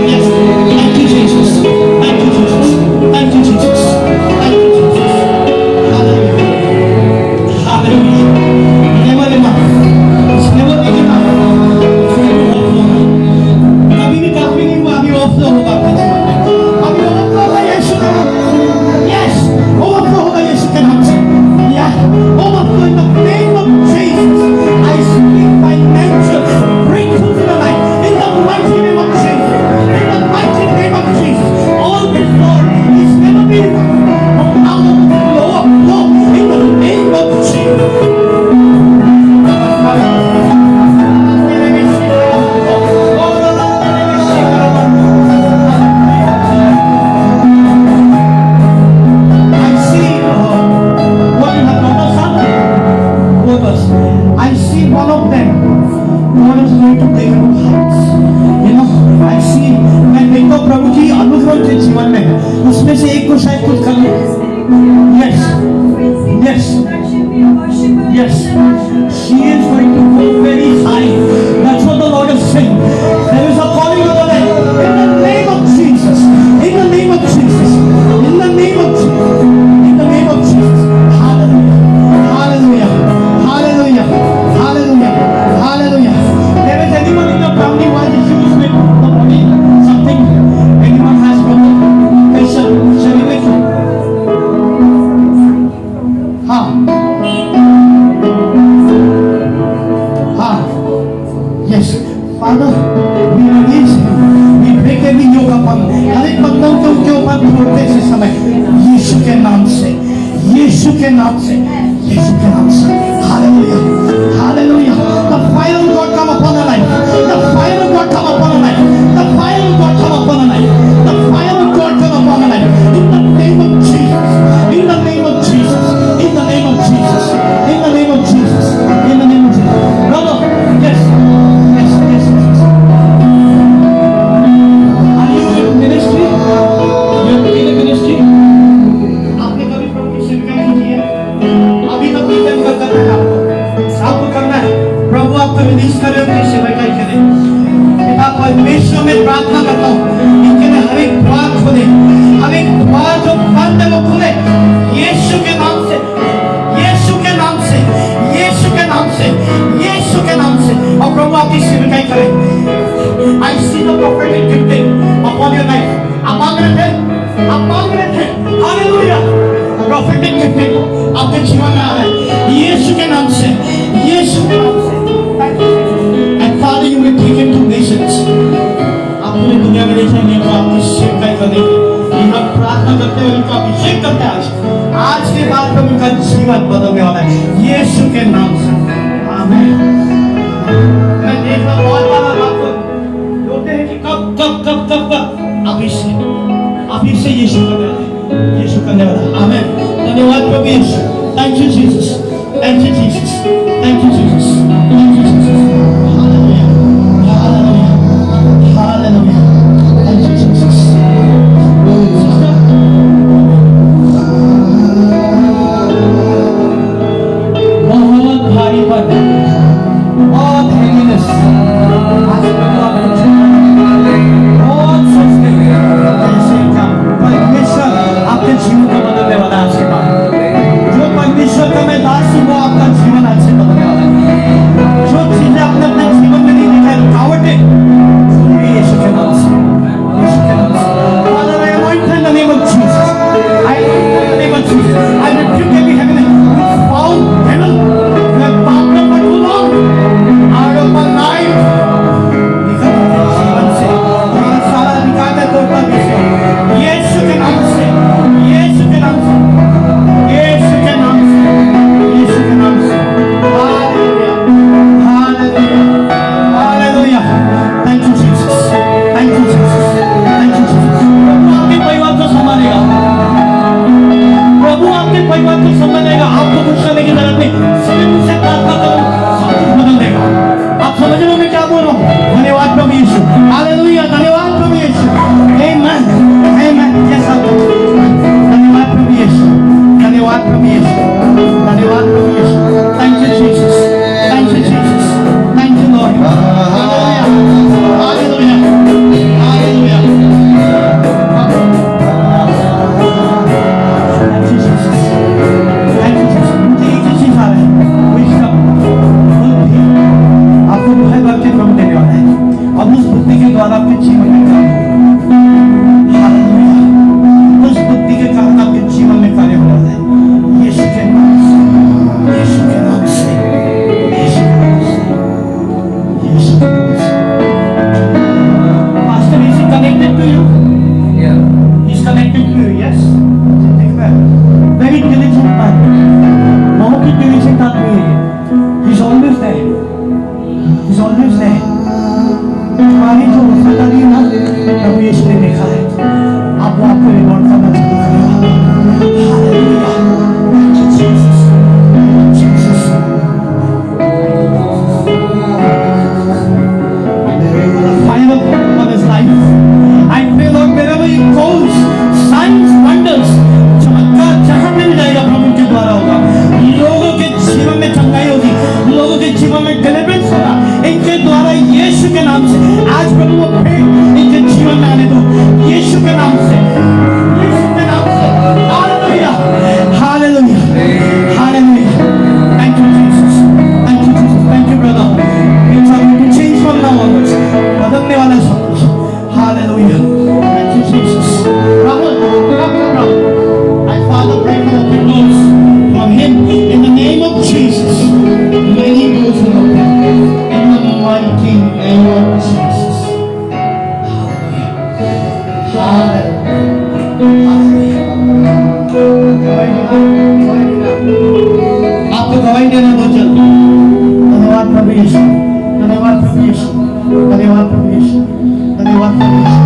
S1: Yes, thank you Jesus, thank you Jesus, thank you Jesus, thank you Jesus, hallelujah, hallelujah, never enough, it's never big enough, कभी भी काफी नहीं हुआ, अभी ओवरफ्लो होगा आपके जीवन में, अभी ओवरफ्लो होगा यीशु के नाम से, yes, ओवरफ्लो होगा यीशु के नाम से, yeah, overflow in the name of Jesus, I speak financial breakthroughs in the life, in the mighty name of Jesus. In the mighty name of Jesus, all before is never been now overflow in the name of Jesus. I see what you have noticed, son? I see one of them. God is going to take new heights. You know, I see, मैं देखता हूँ प्रभु की अनुग्रह के जीवन में, उसमें से एक को शायद कुछ कर लो। Yes, yes, yes. She is going to go very high. That's what the Lord is saying. There is a calling over there. यीशु के नाम से, यीशु के नाम से। हालेलुया, hallelujah. The fire of God come upon our life. The fire of God come upon our life. The fire of God come upon our life. The fire of God come upon our life. In the name of Jesus. In the name of Jesus. In the name of Jesus. In the name of Jesus. In the name of Jesus. Brother, yes, yes, yes, yes. Are you in ministry? You are in a ministry? आपने कभी प्रभु की सेवा की है? अभी तो कीर्तन करना है आपको करना है। प्रभु आपको रिलीज करे अपनी सेवा करे। पिता परमेश्वर में प्रार्थना करता हूँ इनके लिए हर एक द्वार खोले, हर एक द्वार जो बंद है वो खुले यीशु के नाम से, यीशु के नाम से, यीशु के नाम से, यीशु के नाम से। और प्रभु आपकी सेवा करे। I see the prophetic gifting upon your life. आप मांग रहे थे, आप मांग रहे थे। हालेलुया। prophetic gifting आपके जीवन में आ रहा है यीशु के नाम से, यीशु के नाम से। And Father, you will take it to nations. आप पूरी दुनिया में ले जाएंगे तो आपकी सेवा करेंगे। हम प्रार्थना करते हुए उनको अभिषेक करते हैं आज के बाद प्रभु का जीवन बदलने वाला है यीशु के नाम से। आमीन। मैं देख रहा बहुत बार आपको बोलते हैं कि कब कब कब कब कब अभी से यीशु करने वाला है, यीशु करने वाला है। आमीन। धन्यवाद प्रभु यीशु। Thank you Jesus, thank you Jesus, thank you Jesus, thank you Jesus. हालेलुया, हालेलुया, हालेलुया। Thank you Jesus. बहुत भारी पद, बहुत हैवीनेस आज बहुत सोचते कैसे का परमेश्वर आपके जीवन को बदलने वाला है। आज के बाद जो परमेश्वर का मैं दास हूँ वो आपका जीवन आज से बदलने वाला है। जो चीजें आपने अपने जीवन में नहीं देखा रुकावटें यीशु के नाम से, यीशु के नाम से। Father, I anoint in the name of Jesus. I anoint in the name of Jesus. I rebuke every heaviness which foul devil who have bound up for too long out of my life. निकल जीवन से और सारा निकाल तोड़ता विषय यीशु के नाम से, यीशु के नाम से, यीशु के नाम से, यीशु के नाम से। हालेलुया, हालेलुया, हालेलुया। Thank you Jesus, thank you Jesus, thank you Jesus. प्रभु आपके परिवार को संभालेगा, प्रभु आपके परिवार को संभालेगा। आपको कुछ करने की जरूरत नहीं, सिर्फ उनसे प्रार्थना करो, सब कुछ बदल देगा। आप समझ रहे हो मैं क्या बोल रहा हूँ? धन्यवाद प्रभु यीशु। हालेलुया, धन्यवाद प्रभु यीशु। आमेन, आमेन। यस आप धन्यवाद प्रभु यीशु, धन्यवाद प्रभु यीशु, धन्यवाद प्रभु यीशु। Thank you Jesus, thank you Jesus, thank you Lord. हालेलुया, हालेलुया, हालेलुया। Thank you Jesus, thank you Jesus. मुझे एक चीज यीशु, धन्यवाद प्रभु यीशु, धन्यवाद प्रभु यीशु, धन्यवाद प्रभु यीशु।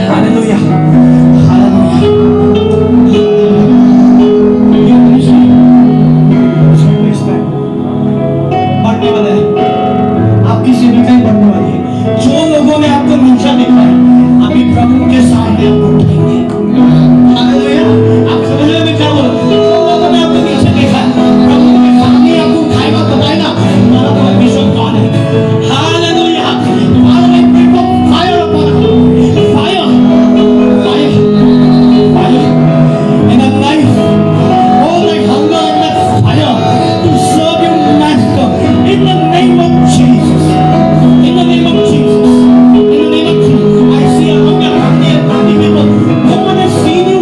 S1: हालेलुया, हालेलुया। बढ़ने वाला है, आपकी सेविकाएं बढ़ने वाली है। जो लोगों ने आपको नीचा देखा है, अभी प्रभु के सामने आपको उठाएंगे। हालेलुया। आप समझ रहे हैं क्या बोल रहा हूं? जो लोगों ने आपको नीचे देखा है, प्रभु के सामने आपको उठाएगा, बताएगा हमारा परमेश्वर कौन है। हालेलुया। तुम्हारा एक देखो fire upon fire, fire, fire in a life. Oh, that hunger and that fire to serve you, Master, in the name of Jesus. In the name of Jesus. In the name of Jesus. I see a hunger and people. No one has seen you.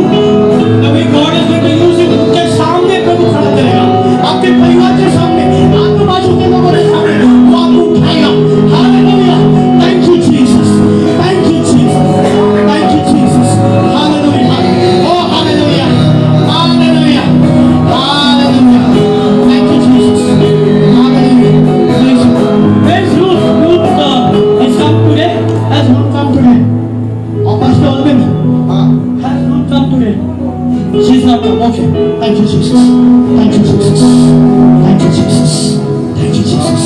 S1: The way God is going to use you. उनके सामने प्रभु खड़ा करेगा, आपके परिवार के सामने, आजू बाजू के लोगों के सामने वो आपको उठाएगा। Hallelujah. Thank you Jesus. Thank you Jesus. Thank you Jesus. Hallelujah. Oh hallelujah. Hallelujah. Hallelujah. Thank you Jesus. Hallelujah. Where's Ruth? Ruth has come today. Has Ruth come today? Oh Pastor Alvin. Has Ruth come today? She's not come. Okay. Thank you Jesus. Thank you Jesus. Thank you Jesus. Thank you Jesus.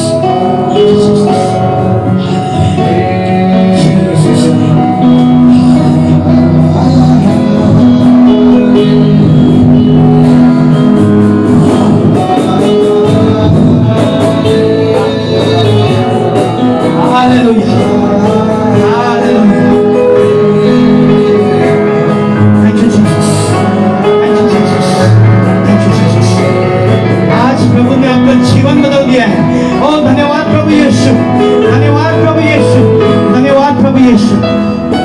S1: Thank you Jesus. Hallelujah. Jesus. Hallelujah. Hallelujah. Thank you Jesus. Thank you Jesus. Thank you Jesus. आज प्रभु ने आपका जीवन बदल दिया है। ओ धन्यवाद प्रभु यीशु, धन्यवाद प्रभु यीशु, धन्यवाद प्रभु यीशु।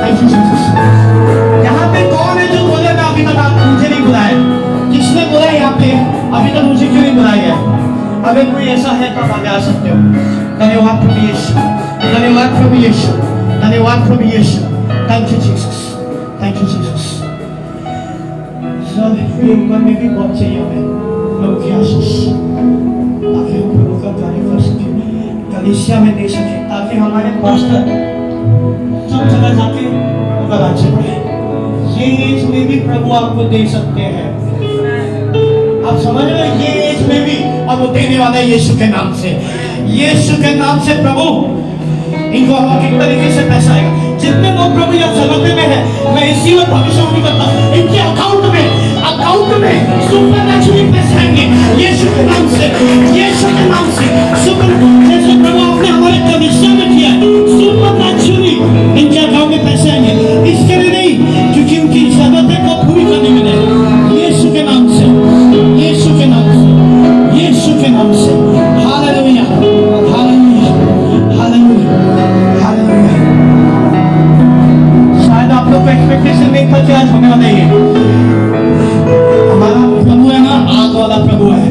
S1: Thank you Jesus. यहाँ पे कौन है जो बोलेगा अभी तक आप मुझे नहीं बुलाए? किसने बोला यहाँ पे अभी तक मुझे क्यों नहीं बुलाया गया? अगर कोई ऐसा है तो आप आगे आ सकते हो। धन्यवाद प्रभु यीशु, धन्यवाद प्रभु यीशु, धन्यवाद प्रभु यीशु। Thank you Jesus. Thank you Jesus. सब ऊपर में भी बहुत चाहिए हमें प्रभु की आशीष, ताकि हम प्रभु का कार्य कर सके, कलीसिया में दे सके, ताकि हमारे पास्टर सब जगह जाके उनका राज्य बढ़े। ये एज में भी प्रभु आपको दे सकते हैं। आप समझ रहे हैं? ये एज में भी अब वो देने वाला है यीशु के नाम से। यीशु के नाम से प्रभु इनको अलौकिक तरीके से पैसा आएगा। जितने लोग प्रभु या जगत में है, मैं इसी में भविष्यवाणी करता हूं, इनके अकाउंट में सुपरनैचुरल पैसे आएंगे यीशु के नाम से, यीशु के नाम से। सुपर जैसे प्रभु आपने हमारे कलीसिया में किया है, सुपरनैचुरली इनके अकाउंट में पैसे आएंगे। इसके लिए नहीं, क्योंकि उनकी जरूरतें को पूरी करने में नहीं, यीशु के नाम से, यीशु के नाम से, यीशु के नाम से। हालेलुया, हालेलुया, हालेलुया, हालेलुया। शायद आप लोग को एक्सपेक्टेशन नहीं था कि आज होने वाला है। हमारा प्रभु है ना, आग वाला प्रभु है।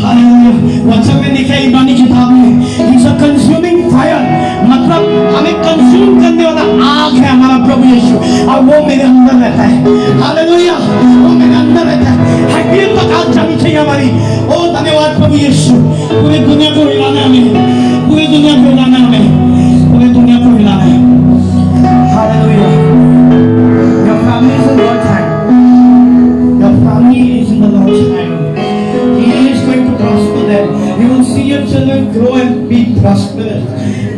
S1: हालेलुया। वचन में लिखा है इब्रानी किताब में, इट्स अ कंज्यूमिंग फायर, मतलब हमें कंज्यूम करने वाला आग है हमारा प्रभु यीशु, और वो मेरे अंदर रहता है। हालेलुया। वो मेरे अंदर रहता है। हड्डियों तक आग जानी चाहिए हमारी। ओ धन्यवाद प्रभु यीशु। पूरी दुनिया को हिलाना है हमें, पूरी दुनिया को हिलाना है हमें, पूरी दुनिया को हिलाना है। Hallelujah. Your family is in God's hand. Your family is in the Lord's hand. He is going to prosper them. You will see your children grow and be prosperous.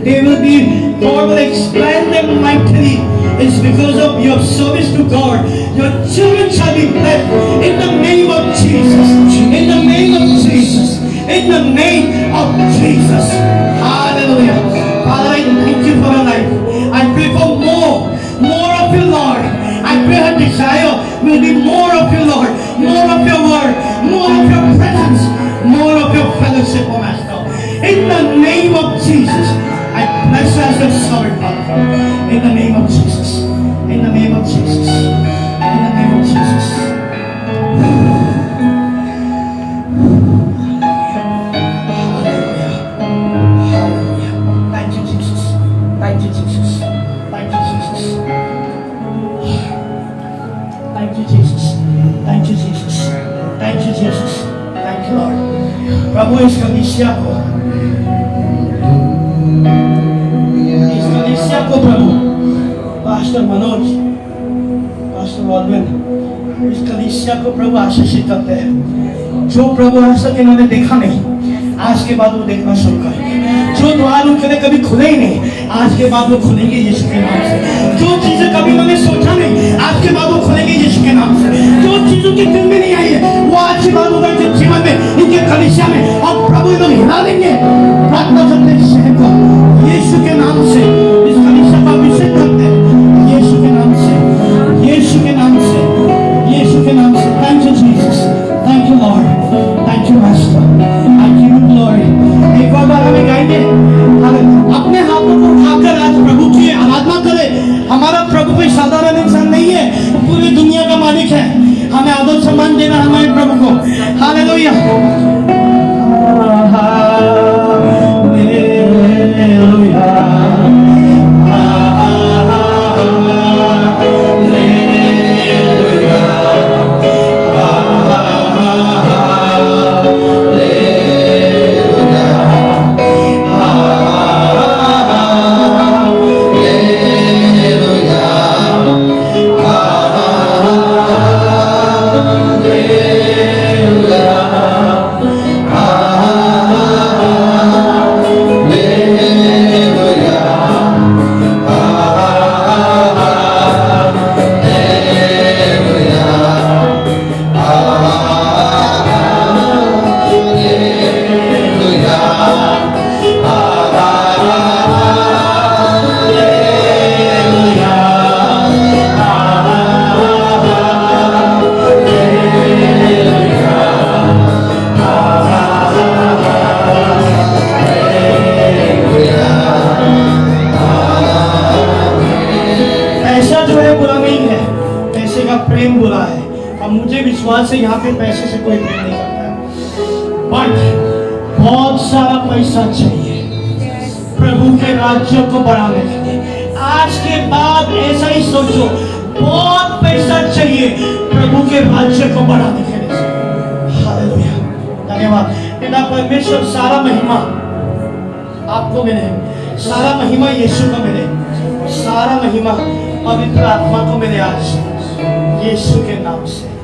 S1: They will be, God will expand them mightily. It's because of your service to God. Your children shall be blessed in the name of Jesus. In the name of Jesus. In the name of Jesus. Hallelujah. Father, I thank you for her life. I pray for more of you, Lord. I pray her desire will be more of you, Lord. More of your word, more of your presence, more of your fellowship, oh Master. In the name of Jesus, I bless her as your servant, Father. In the name of Jesus. In the name of Jesus. In the name of Jesus. Hallelujah. Hallelujah. Thank you, Jesus. Thank you, Jesus. Thank you, Jesus. Thank you, Jesus. Thank you, Jesus. Thank प्रभु इस कलीसिया को प्रभु पास्टर मनोज, पास्टर ऑलविन, इस कलीसिया को प्रभु आशीषित करते हैं। जो प्रभु आज तक इन्होंने देखा नहीं, आज के बाद वो देखना शुरू करेंगे। जो द्वार उनके लिए कभी खुले ही नहीं, आज के बाद वो खुलेंगे यीशु के नाम से। जो चीजें कभी उन्होंने सोचा नहीं, आज के बाद वो खुलेंगे यीशु के नाम से। जो चीजों की दिल में नहीं आई है, वो आज के बाद होगा इनके जीवन में, इनके कलीसिया में, और प्रभु इन्हें हिला देंगे। प्रार्थना करते हैं शहर को यीशु के नाम से, इस कलीसिया का अभिषेक करते हैं यीशु के नाम से, यीशु के नाम से, यीशु के नाम से। Thank you Jesus, thank you Lord, thank you master, I give you glory. एक और बार हमें गाएंगे, अपने हाथों को उठाकर आज प्रभु की आराधना करें। हमारा प्रभु कोई साधारण इंसान नहीं है, पूरी दुनिया का मालिक है। हमें आदर सम्मान देना हमारे प्रभु को। हालेलुया, हालेलुया, से यहाँ पे पैसे से कोई प्रेम नहीं करता है, बट बहुत सारा पैसा चाहिए प्रभु के राज्य को बढ़ाने के लिए। आज के बाद ऐसा ही सोचो, बहुत पैसा चाहिए प्रभु के राज्य को बढ़ाने के लिए। हालेलुया, धन्यवाद पिता परमेश्वर। सारा महिमा आपको मिले, सारा महिमा यीशु को मिले, सारा महिमा पवित्र आत्मा को मिले आज यीशु के नाम से।